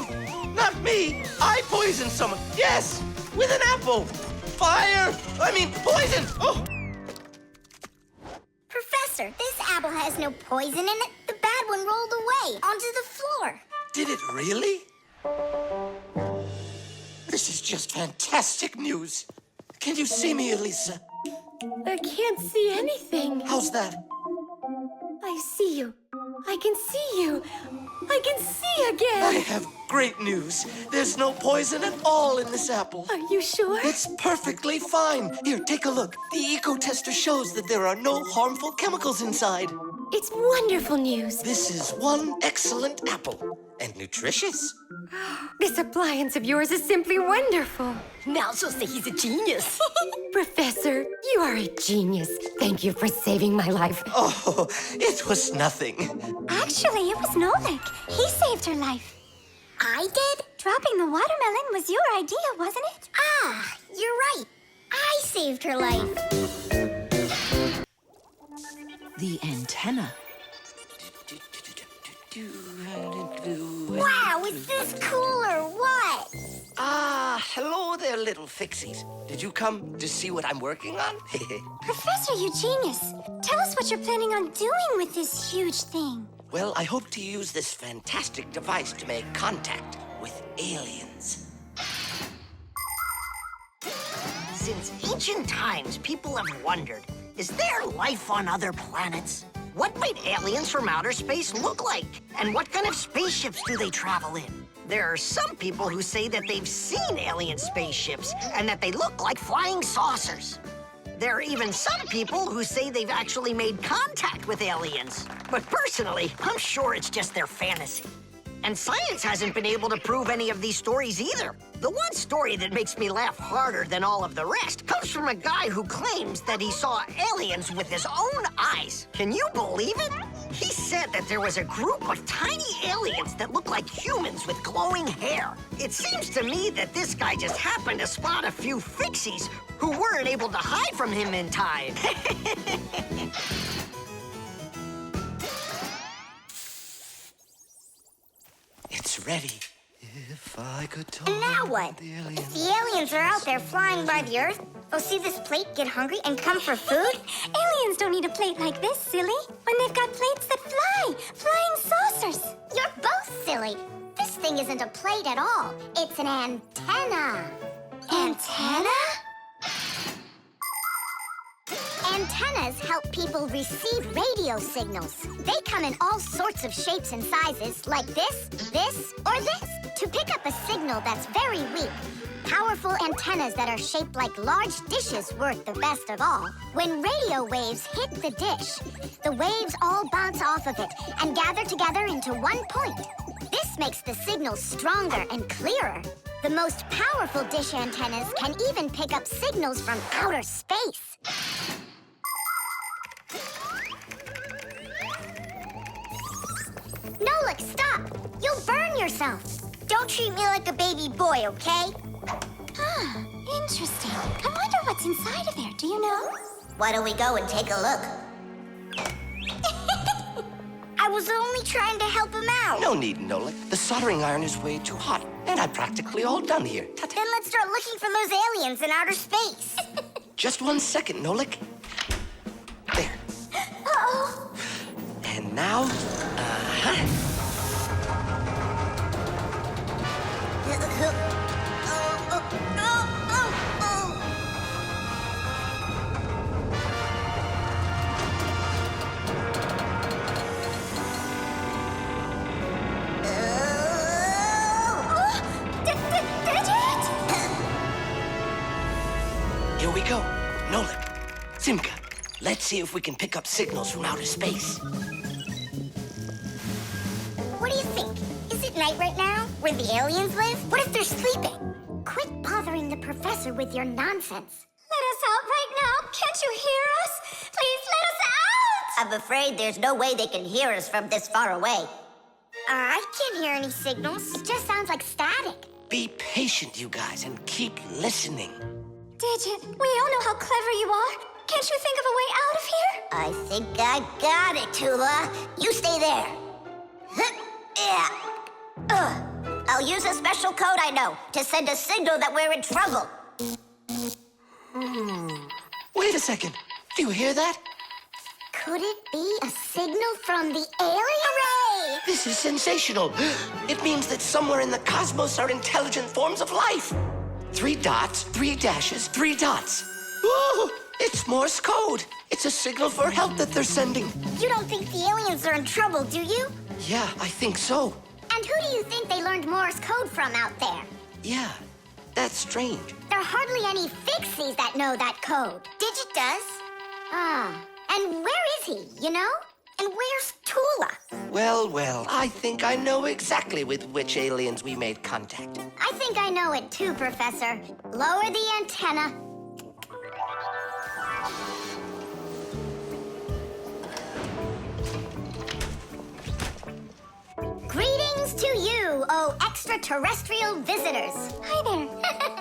Not me. I poisoned someone. Yes, with an apple. Fire. Poison. Oh. Professor, this apple has no poison in it. The bad one rolled away onto the floor. Did it really? This is just fantastic news. Can you see me, Elisa? I can't see anything. How's that? I see you. I can see you. I can see again. I have great news. There's no poison at all in this apple. Are you sure? It's perfectly fine. Here, take a look. The eco-tester shows that there are no harmful chemicals inside. It's wonderful news. This is one excellent apple. And nutritious. This appliance of yours is simply wonderful. Now she'll say he's a genius. Professor, you are a genius. Thank you for saving my life. Oh, it was nothing. Actually, it was Nolik. He saved her life. I did? Dropping the watermelon was your idea, wasn't it? Ah, you're right. I saved her life. The antenna. Wow, is this cool or what? Hello there, little Fixies. Did you come to see what I'm working on? Professor, you genius. Tell us what you're planning on doing with this huge thing. Well, I hope to use this fantastic device to make contact with aliens. Since ancient times, people have wondered, is there life on other planets? What might aliens from outer space look like? And what kind of spaceships do they travel in? There are some people who say that they've seen alien spaceships and that they look like flying saucers. There are even some people who say they've actually made contact with aliens. But personally, I'm sure it's just their fantasy. And science hasn't been able to prove any of these stories either. The one story that makes me laugh harder than all of the rest comes from a guy who claims that he saw aliens with his own eyes. Can you believe it? He said that there was a group of tiny aliens that looked like humans with glowing hair. It seems to me that this guy just happened to spot a few Fixies who weren't able to hide from him in time. It's ready. If I could talk. And now what? If the aliens are out there flying by the Earth, they'll see this plate, get hungry, and come for food? Aliens don't need a plate like this, silly. When they've got plates that fly, flying saucers. You're both silly. This thing isn't a plate at all. It's an antenna. Antenna? Antennas help people receive radio signals. They come in all sorts of shapes and sizes, like this, or this, to pick up a signal that's very weak. Powerful antennas that are shaped like large dishes work the best of all. When radio waves hit the dish, the waves all bounce off of it and gather together into one point. This makes the signal stronger and clearer. The most powerful dish antennas can even pick up signals from outer space. Nolik, stop! You'll burn yourself. Don't treat me like a baby boy, okay? Ah, interesting. I wonder what's inside of there. Do you know? Why don't we go and take a look? I was only trying to help him out. No need, Nolik. The soldering iron is way too hot, and I'm practically all done here. Then let's start looking for those aliens in outer space. Just 1 second, Nolik. There. Uh-oh. And now, here we go. Nolik, Simka, let's see if we can pick up signals from outer space. What do you think? Is it night right now, where the aliens live? What if they're sleeping? Quit bothering the professor with your nonsense. Let us out right now. Can't you hear us? Please let us out! I'm afraid there's no way they can hear us from this far away. I can't hear any signals. It just sounds like static. Be patient, you guys, and keep listening. Digit, we all know how clever you are. Can't you think of a way out of here? I think I got it, Tula. You stay there. Yeah. I'll use a special code I know to send a signal that we're in trouble. Wait a second. Do you hear that? Could it be a signal from the alien? Hooray! This is sensational. It means that somewhere in the cosmos are intelligent forms of life. 3 dots, 3 dashes, 3 dots. Ooh, it's Morse code. It's a signal for help that they're sending. You don't think the aliens are in trouble, do you? Yeah, I think so. And who do you think they learned Morse code from out there? Yeah, that's strange. There are hardly any Fixies that know that code. Digit does. Ah, and where is he, you know? And where's Tula? Well, I think I know exactly with which aliens we made contact. I think I know it too, Professor. Lower the antenna. Greetings to you, oh extraterrestrial visitors. Hi there.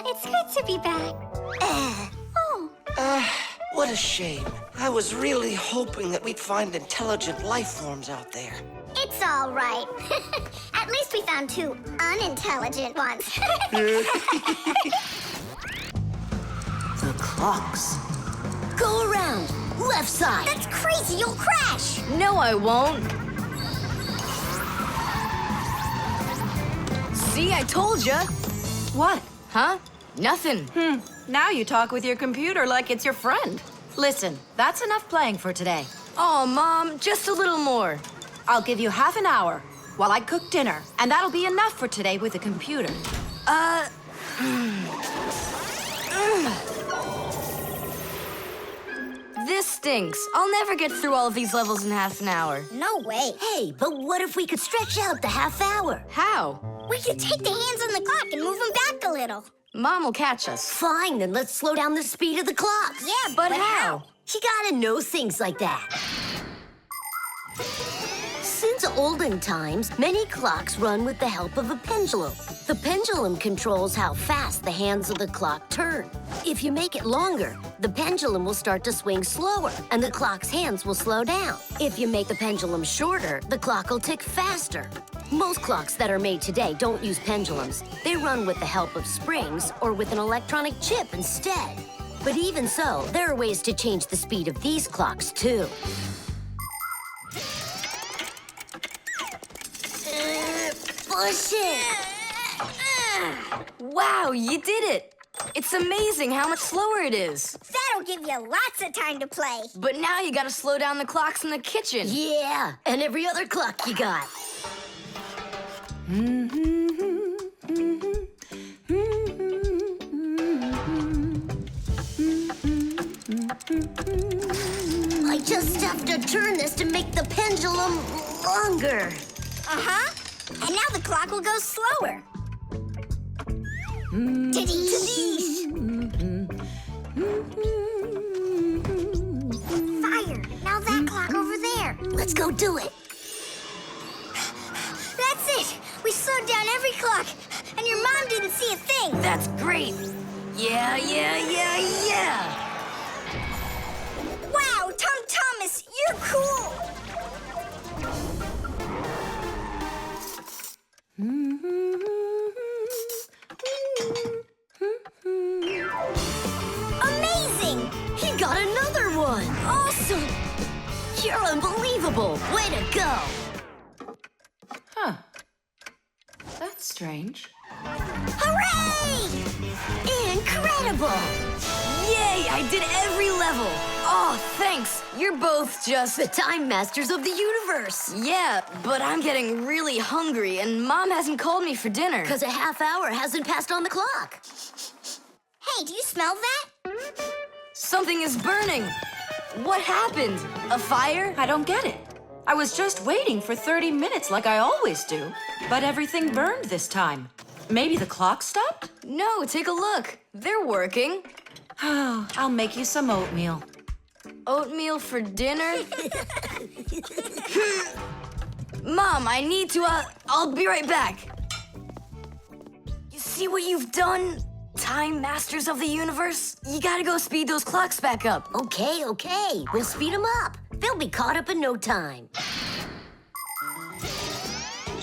It's good to be back. What a shame. I was really hoping that we'd find intelligent life forms out there. It's all right. At least we found 2 unintelligent ones. The clocks. Go around. Left side. That's crazy. You'll crash. No, I won't. See, I told ya. What? Huh? Nothing. Now you talk with your computer like it's your friend. Listen, that's enough playing for today. Oh, Mom, just a little more. I'll give you half an hour while I cook dinner, and that'll be enough for today with the computer. This stinks. I'll never get through all of these levels in half an hour. No way. Hey, but what if we could stretch out the half hour? How? We could take the hands on the clock and move them back a little. Mom will catch us. Fine, then let's slow down the speed of the clocks. Yeah, But how? You gotta know things like that. Since olden times, many clocks run with the help of a pendulum. The pendulum controls how fast the hands of the clock turn. If you make it longer, the pendulum will start to swing slower, and the clock's hands will slow down. If you make the pendulum shorter, the clock will tick faster. Most clocks that are made today don't use pendulums. They run with the help of springs or with an electronic chip instead. But even so, there are ways to change the speed of these clocks, too. Push it! Wow, you did it! It's amazing how much slower it is. That'll give you lots of time to play. But now you gotta slow down the clocks in the kitchen. Yeah, and every other clock you got. I just have to turn this to make the pendulum longer. Uh-huh. And now the clock will go slower. Fire! Now that clock over there. Let's go do it. That's it! see a thing. That's great. Yeah. Wow, Tom Thomas, you're cool. Amazing! He got another one! Awesome! You're unbelievable! Way to go! Huh. That's strange. Hooray! Incredible! Yay, I did every level. Oh, thanks. You're both just... The Time Masters of the universe! Yeah, but I'm getting really hungry, and Mom hasn't called me for dinner. Because a half hour hasn't passed on the clock. Hey, do you smell that? Something is burning. What happened? A fire? I don't get it. I was just waiting for 30 minutes like I always do, but everything burned this time. Maybe the clock stopped? No, take a look. They're working. Oh, I'll make you some oatmeal. Oatmeal for dinner? Mom, I need to, I'll be right back. You see what you've done? Time Masters of the Universe? You gotta go speed those clocks back up. Okay. We'll speed them up. They'll be caught up in no time.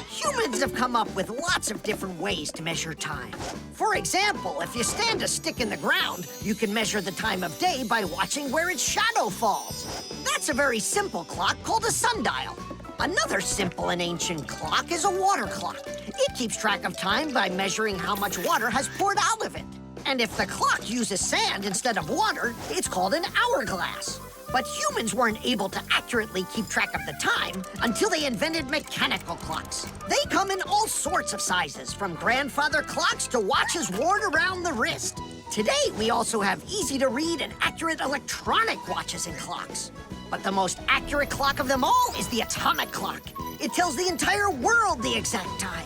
Humans have come up with lots of different ways to measure time. For example, if you stand a stick in the ground, you can measure the time of day by watching where its shadow falls. That's a very simple clock called a sundial. Another simple and ancient clock is a water clock. It keeps track of time by measuring how much water has poured out of it. And if the clock uses sand instead of water, it's called an hourglass. But humans weren't able to accurately keep track of the time until they invented mechanical clocks. They come in all sorts of sizes, from grandfather clocks to watches worn around the wrist. Today, we also have easy-to-read and accurate electronic watches and clocks. But the most accurate clock of them all is the atomic clock. It tells the entire world the exact time.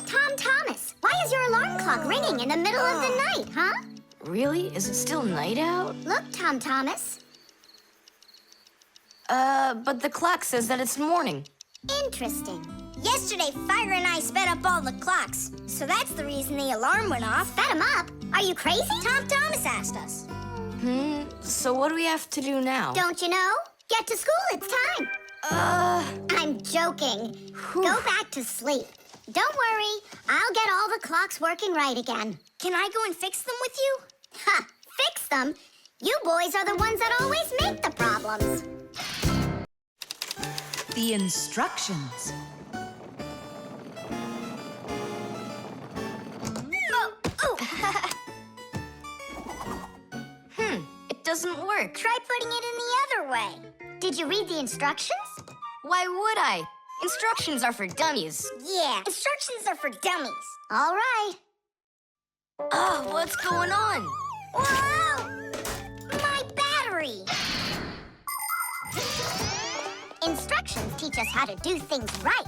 Tom Thomas, why is your alarm clock ringing in the middle of the night, huh? Really? Is it still night out? Look, Tom Thomas. But the clock says that it's morning. Interesting. Yesterday, Fire and I sped up all the clocks, so that's the reason the alarm went off. Sped him up? Are you crazy? Tom Thomas asked us. So what do we have to do now? Don't you know? Get to school, it's time. I'm joking. Go back to sleep. Don't worry, I'll get all the clocks working right again. Can I go and fix them with you? Ha! Fix them? You boys are the ones that always make the problems. The instructions. It doesn't work. Try putting it in the other way. Did you read the instructions? Why would I? Instructions are for dummies. Yeah, instructions are for dummies. All right. Oh, what's going on? Whoa! My battery! Instructions teach us how to do things right.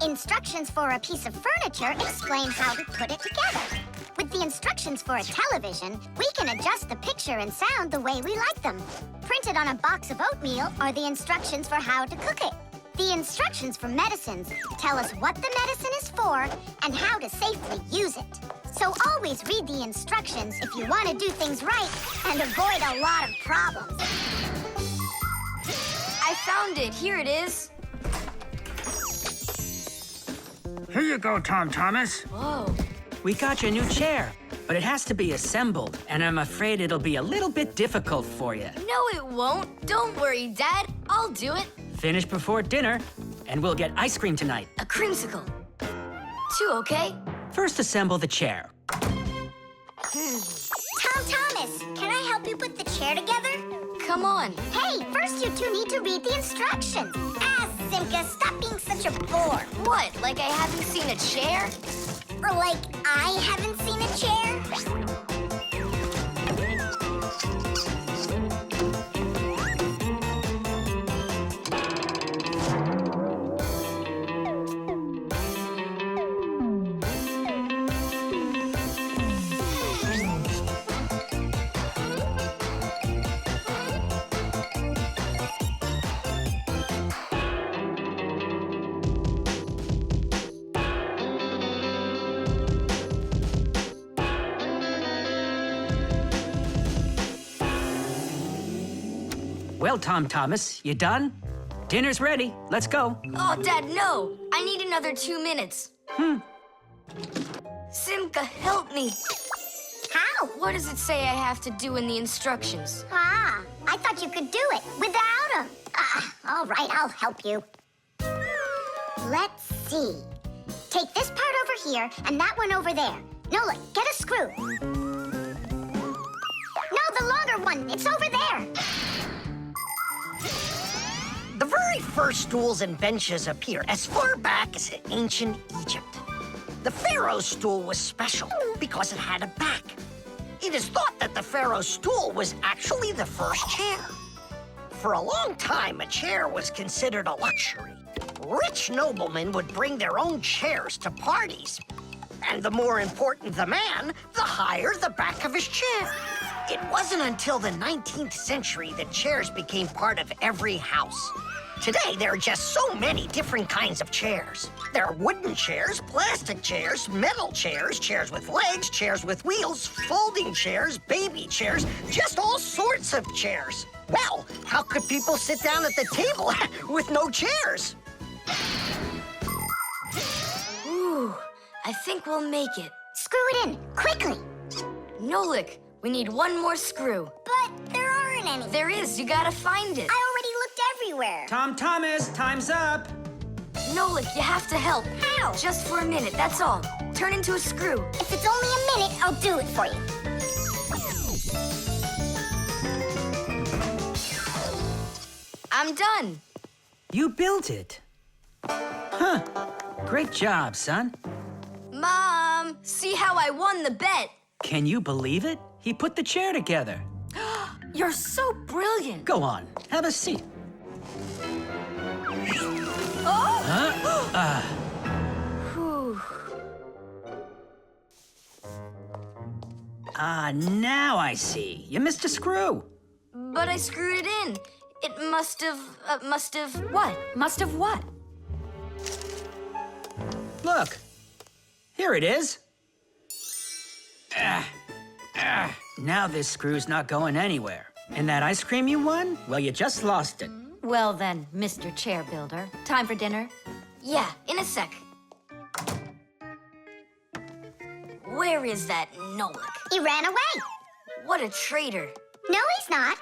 Instructions for a piece of furniture explain how to put it together. With the instructions for a television, we can adjust the picture and sound the way we like them. Printed on a box of oatmeal are the instructions for how to cook it. The instructions for medicines tell us what the medicine is for and how to safely use it. So always read the instructions if you want to do things right and avoid a lot of problems. I found it. Here it is. Here you go, Tom Thomas. Whoa. We got you a new chair, but it has to be assembled, and I'm afraid it'll be a little bit difficult for you. No, it won't. Don't worry, Dad. I'll do it. Finish before dinner, and we'll get ice cream tonight. A creamsicle. 2, okay? First, assemble the chair. Tom Thomas, can I help you put the chair together? Come on. Hey, first you two need to read the instructions. Ah, Simka, stop being such a bore. What, like I haven't seen a chair? Or like I haven't seen a chair? Well, Tom Thomas, you done? Dinner's ready. Let's go. Oh, Dad, no! I need another 2 minutes. Simka, help me. How? What does it say I have to do in the instructions? Ah, I thought you could do it without him. All right, I'll help you. Let's see. Take this part over here and that one over there. Nola, get a screw. No, the longer one. It's over there. The very first stools and benches appear as far back as ancient Egypt. The pharaoh's stool was special because it had a back. It is thought that the pharaoh's stool was actually the first chair. For a long time, a chair was considered a luxury. Rich noblemen would bring their own chairs to parties. And the more important the man, the higher the back of his chair. It wasn't until the 19th century that chairs became part of every house. Today, there are just so many different kinds of chairs. There are wooden chairs, plastic chairs, metal chairs, chairs with legs, chairs with wheels, folding chairs, baby chairs, just all sorts of chairs. Well, how could people sit down at the table with no chairs? Ooh, I think we'll make it. Screw it in, quickly. Nolik, we need one more screw. But there aren't any. There is, you gotta find it. I already looked everywhere. Tom Thomas, time's up. Nolik, you have to help. How? Just for a minute, that's all. Turn into a screw. If it's only a minute, I'll do it for you. I'm done. You built it. Huh. Great job, son. Mom, see how I won the bet? Can you believe it? He put the chair together. You're so brilliant. Go on, have a seat. Oh! Huh? Whew. Now I see. You missed a screw. But I screwed it in. It must have what? Must have what? Look. Here it is. Now this screw's not going anywhere. And that ice cream you won? Well, you just lost it. Well then, Mr. Chair Builder, time for dinner? Yeah, in a sec. Where is that Nolik? He ran away. What a traitor. No, he's not.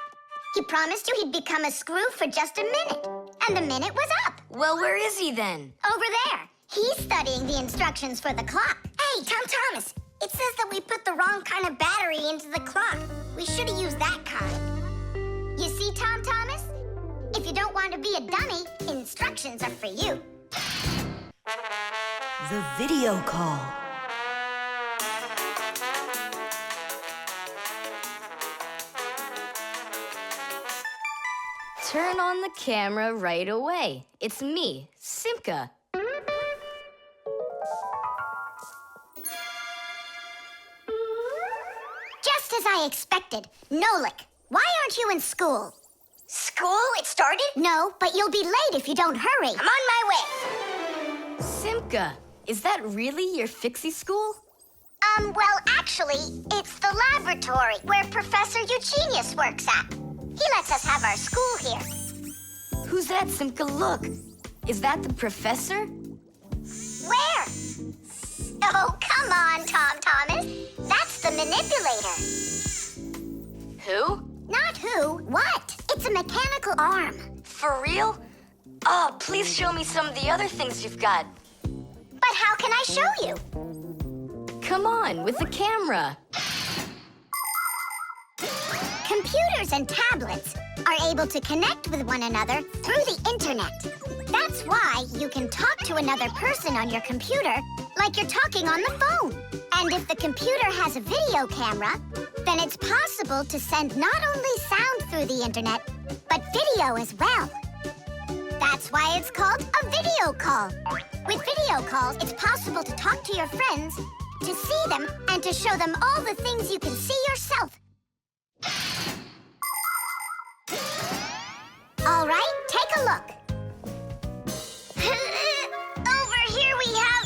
He promised you he'd become a screw for just a minute. And the minute was up. Well, where is he then? Over there. He's studying the instructions for the clock. Hey, Tom Thomas, it says that we put the wrong kind of battery into the clock. We should have used that kind. You see, Tom Thomas? If you don't want to be a dummy, instructions are for you. The video call. Turn on the camera right away. It's me, Simka. Just as I expected. Nolik, why aren't you in school? School? It started? No, but you'll be late if you don't hurry. I'm on my way. Simka, is that really your Fixie school? Well, actually, it's the laboratory where Professor Eugenius works at. He lets us have our school here. Who's that, Simka? Look. Is that the professor? Where? Oh, come on, Tom Thomas. That's the manipulator. Who? Not who, what? It's a mechanical arm. For real? Oh, please show me some of the other things you've got. But how can I show you? Come on, with the camera. Computers and tablets are able to connect with one another through the internet. That's why you can talk to another person on your computer like you're talking on the phone. And if the computer has a video camera, then it's possible to send not only sound through the internet, but video as well. That's why it's called a video call. With video calls, it's possible to talk to your friends, to see them, and to show them all the things you can see yourself. All right, take a look. Over here we have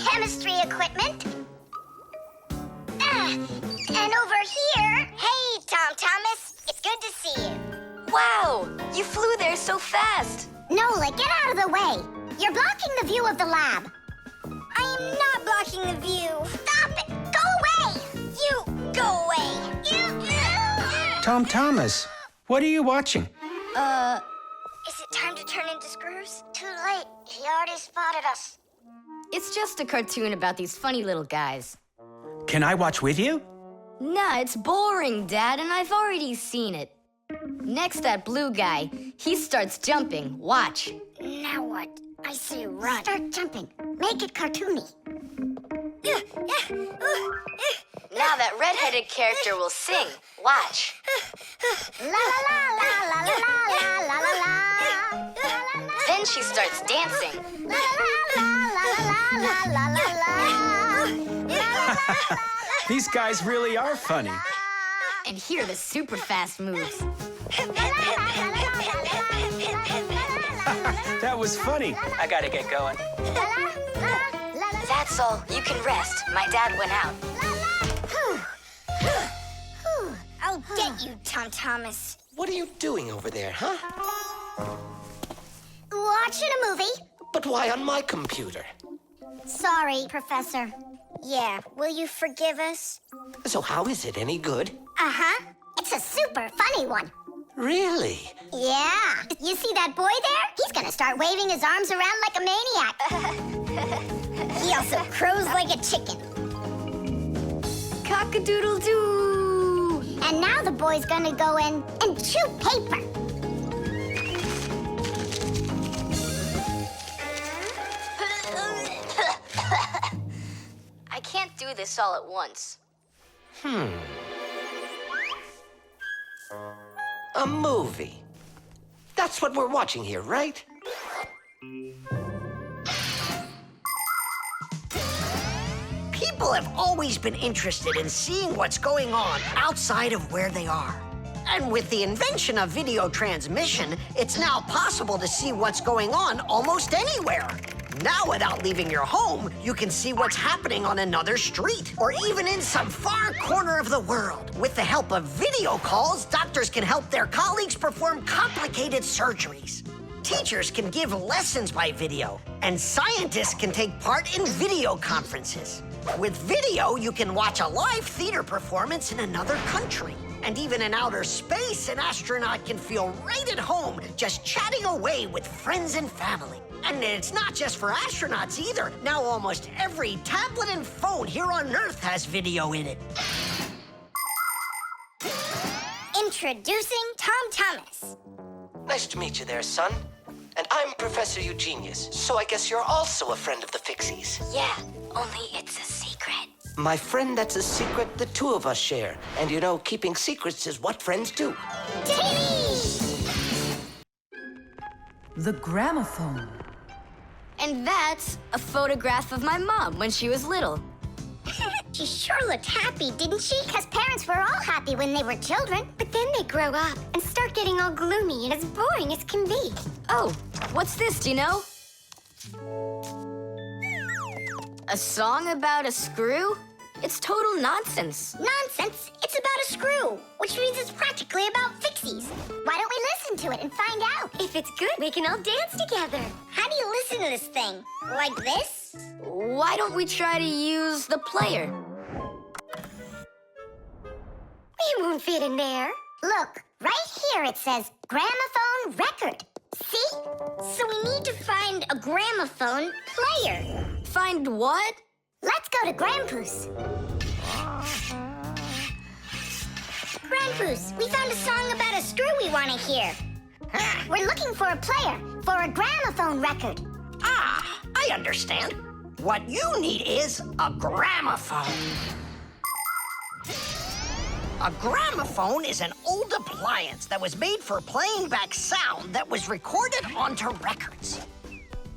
chemistry equipment. And over here, hey, Tom Thomas, it's good to see you. fast! Nola, get out of the way! You're blocking the view of the lab. I am not blocking the view. Stop it! Go away! You go away! Tom Thomas, what are you watching? Is it time to turn into screws? Too late. He already spotted us. It's just a cartoon about these funny little guys. Can I watch with you? Nah, it's boring, Dad, and I've already seen it. Next, that blue guy, he starts jumping. Watch. Now what? I say run. Start jumping. Make it cartoony. Now that redheaded character will sing. Watch. La la la la la la la la la. Then she starts dancing. La la la la la la la. These guys really are funny. And here are the super fast moves. That was funny. I gotta get going. That's all. You can rest. My dad went out. I'll get you, Tom Thomas. What are you doing over there, huh? Watching a movie. But why on my computer? Sorry, Professor. Yeah, will you forgive us? So how is it any good? Uh-huh. It's a super funny one. Really? Yeah. You see that boy there? He's gonna start waving his arms around like a maniac. He also crows like a chicken. Cock-a-doodle-doo! And now the boy's gonna go in and chew paper. I can't do this all at once. A movie. That's what we're watching here, right? People have always been interested in seeing what's going on outside of where they are. And with the invention of video transmission, it's now possible to see what's going on almost anywhere. Now, without leaving your home, you can see what's happening on another street, or even in some far corner of the world. With the help of video calls, doctors can help their colleagues perform complicated surgeries. Teachers can give lessons by video, and scientists can take part in video conferences. With video, you can watch a live theater performance in another country. And even in outer space, an astronaut can feel right at home just chatting away with friends and family. And it's not just for astronauts either. Now almost every tablet and phone here on Earth has video in it. Introducing Tom Thomas. Nice to meet you there, son. And I'm Professor Eugenius, so I guess you're also a friend of the Fixies. Yeah, only it's a secret. My friend, that's a secret the two of us share. And you know, keeping secrets is what friends do. The gramophone. And that's a photograph of my mom when she was little. She sure looked happy, didn't she? Because parents were all happy when they were children. But then they grow up and start getting all gloomy and as boring as can be. Oh, what's this, do you know? A song about a screw? It's total nonsense. Nonsense? It's about a screw, which means it's practically about Fixies. Why don't we listen to it and find out? If it's good, we can all dance together. How do you listen to this thing? Like this? Why don't we try to use the player? We won't fit in there. Look, right here it says gramophone record. See? So we need to find a gramophone player. Find what? Let's go to Grandpa's. Grandpa's, we found a song about a screw we want to hear. We're looking for a player for a gramophone record. Ah, I understand. What you need is a gramophone. A gramophone is an old appliance that was made for playing back sound that was recorded onto records.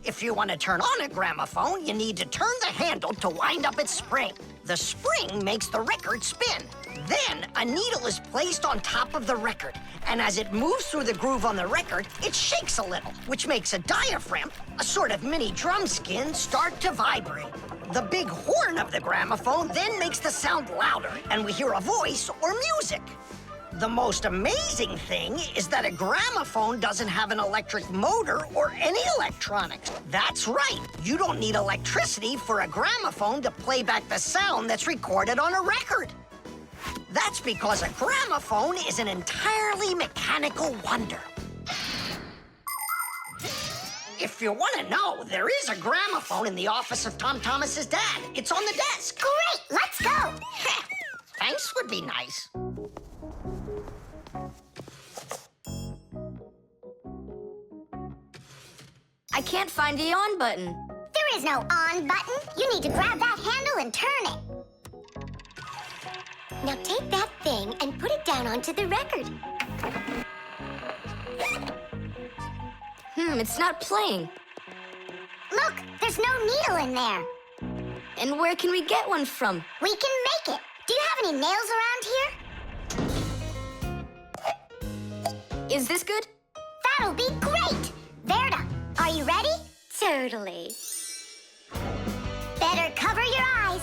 If you want to turn on a gramophone, you need to turn the handle to wind up its spring. The spring makes the record spin. Then, a needle is placed on top of the record, and as it moves through the groove on the record, it shakes a little, which makes a diaphragm, a sort of mini drum skin, start to vibrate. The big horn of the gramophone then makes the sound louder, and we hear a voice or music. The most amazing thing is that a gramophone doesn't have an electric motor or any electronics. That's right. You don't need electricity for a gramophone to play back the sound that's recorded on a record. That's because a gramophone is an entirely mechanical wonder. If you want to know, there is a gramophone in the office of Tom Thomas's dad. It's on the desk. Great, let's go. Thanks would be nice. I can't find the on button. There is no on button. You need to grab that handle and turn it. Now take that thing and put it down onto the record. It's not playing. Look, there's no needle in there. And where can we get one from? We can make it. Do you have any nails around here? Is this good? That'll be great. Verda, are you ready? Totally. Better cover your eyes.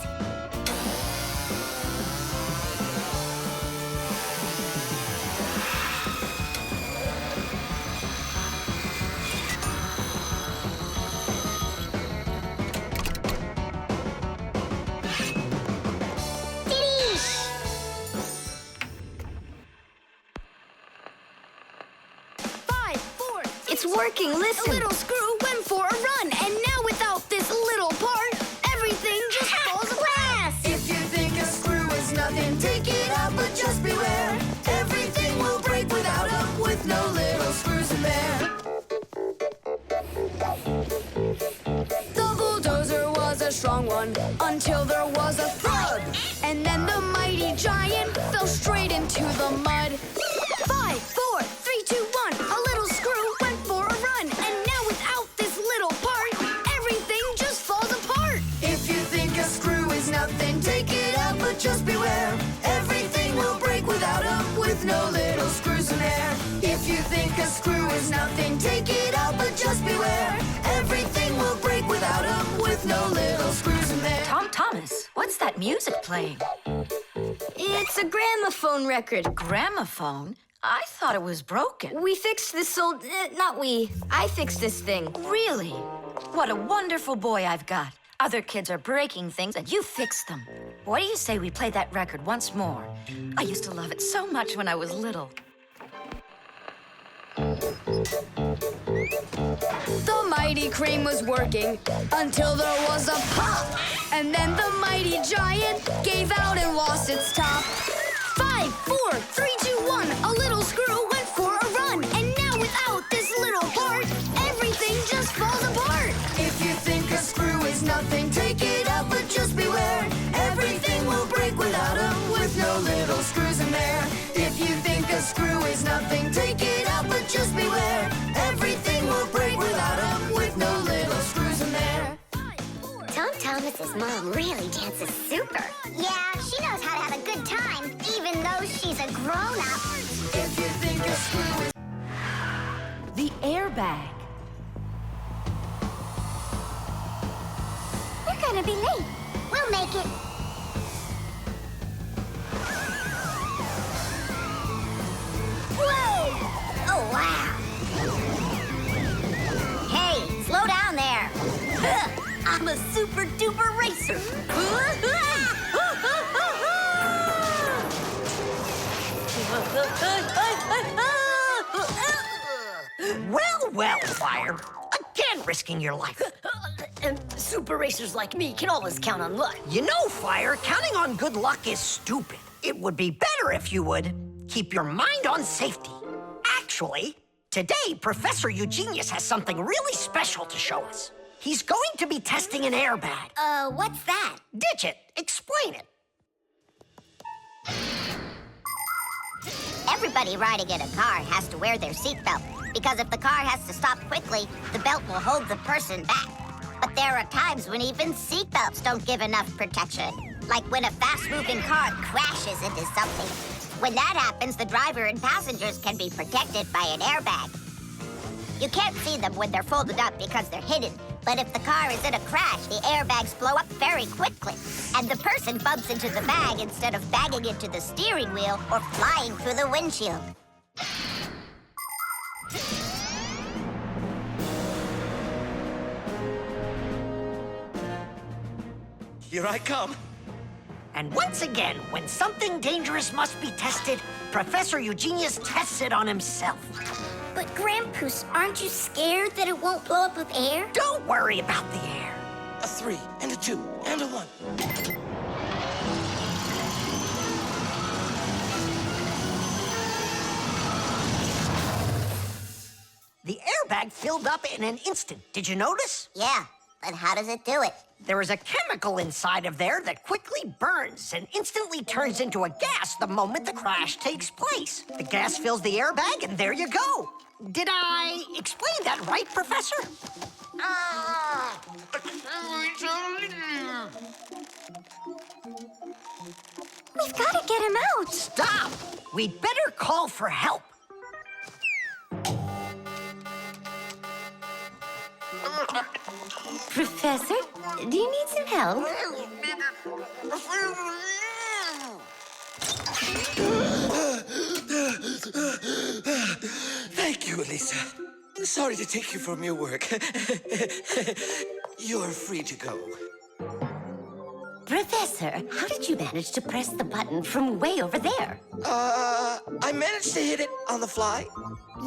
It's working, listen. A little screw went for a run, and now without this little part, everything just falls apart. If you think a screw is nothing, take it out, but just beware. Everything will break without them, with no little screws in there. The bulldozer was a strong one, until there was a thud. And then the mighty giant fell straight into the mud. 5, 4, 3, 2, 1, a little screw went for a run, and now without this little part, everything just falls apart. If you think a screw is nothing, take it out, but just beware. Everything will break without them, with no little screws in there. If you think a screw is nothing, take it out, but just beware. Everything will break without them, with no little screws in there. Tom Thomas, what's that music playing? It's a gramophone record. Gramophone? I thought it was broken. We fixed this old... not we. I fixed this thing. Really? What a wonderful boy I've got. Other kids are breaking things and you fix them. What do you say we play that record once more? I used to love it so much when I was little. The mighty crane was working until there was a pop. And then the mighty giant gave out and lost its top. 5, 4, 3, 2, 1, a little screw went for a run. And now without this little part, everything just falls apart. If you think a screw is nothing, take it out, but just beware. Everything will break without them, with no little screws in there. If you think a screw is nothing, take it out, but just beware. Everything will break without them, with no little screws in there. Tom Thomas's mom really dances super. Yeah, she knows how to have a good time, even though she's a grown-up. If you think a screw is... The airbag. We're gonna be late. We'll make it. Whoa! Oh, wow. Hey, slow down there. I'm a super duper racer. Well, Fire. Again, risking your life. And super racers like me can always count on luck. You know, Fire, counting on good luck is stupid. It would be better if you would keep your mind on safety. Actually, today, Professor Eugenius has something really special to show us. He's going to be testing an airbag. What's that? Digit, explain it. Everybody riding in a car has to wear their seatbelt, because if the car has to stop quickly, the belt will hold the person back. But there are times when even seatbelts don't give enough protection, like when a fast-moving car crashes into something. When that happens, the driver and passengers can be protected by an airbag. You can't see them when they're folded up because they're hidden. But if the car is in a crash, the airbags blow up very quickly. And the person bumps into the bag instead of banging into the steering wheel or flying through the windshield. Here I come. And once again, when something dangerous must be tested, Professor Eugenius tests it on himself. But Grandpoos, aren't you scared that it won't blow up with air? Don't worry about the air. A 3 and a 2 and a 1. The airbag filled up in an instant. Did you notice? Yeah, but how does it do it? There is a chemical inside of there that quickly burns and instantly turns into a gas the moment the crash takes place. The gas fills the airbag, and there you go. Did I explain that right, Professor? We've got to get him out. Stop! We'd better call for help. Professor, do you need some help? Thank you, Elisa. Sorry to take you from your work. You're free to go. Professor, how did you manage to press the button from way over there? I managed to hit it on the fly.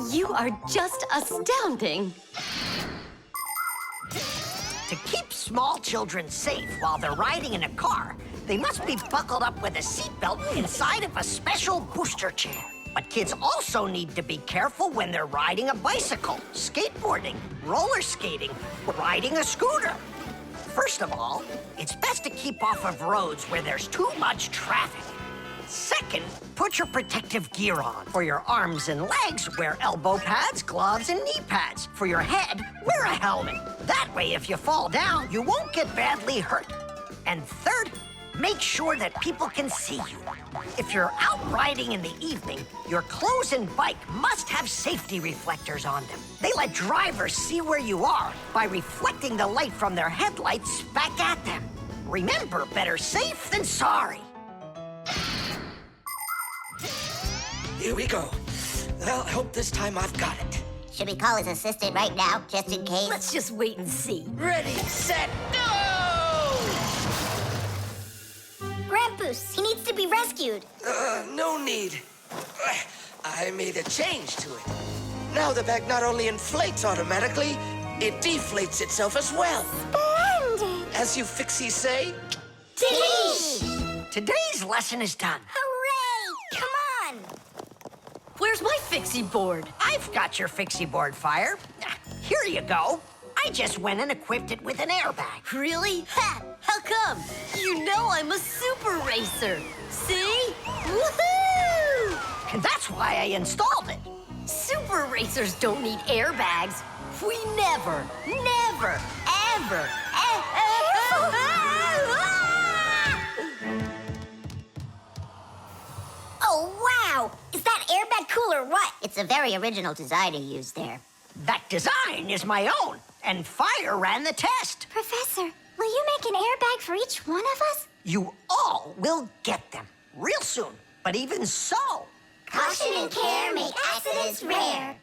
You are just astounding. To keep small children safe while they're riding in a car, they must be buckled up with a seatbelt inside of a special booster chair. But kids also need to be careful when they're riding a bicycle, skateboarding, roller skating, or riding a scooter. First of all, it's best to keep off of roads where there's too much traffic. Second, put your protective gear on. For your arms and legs, wear elbow pads, gloves, and knee pads. For your head, wear a helmet. That way, if you fall down, you won't get badly hurt. And third, make sure that people can see you. If you're out riding in the evening, your clothes and bike must have safety reflectors on them. They let drivers see where you are by reflecting the light from their headlights back at them. Remember, better safe than sorry. Here we go. Well, I hope this time I've got it. Should we call his assistant right now, just in case? Let's just wait and see. Ready, set, go! Grandpoos, he needs to be rescued. No need. I made a change to it. Now the bag not only inflates automatically, it deflates itself as well. Splendid! As you Fixies say, Today's lesson is done. Hooray! Come on! Where's my fixie board? I've got your fixie board, Fire. Here you go. I just went and equipped it with an airbag. Really? Ha! How come? You know I'm a super racer. See? Woohoo! And that's why I installed it. Super racers don't need airbags. We never, ever. Oh, wow! Is that airbag cool or what? It's a very original design he used there. That design is my own, and Fire ran the test. Professor, will you make an airbag for each one of us? You all will get them real soon. But even so, Caution and care make accidents rare.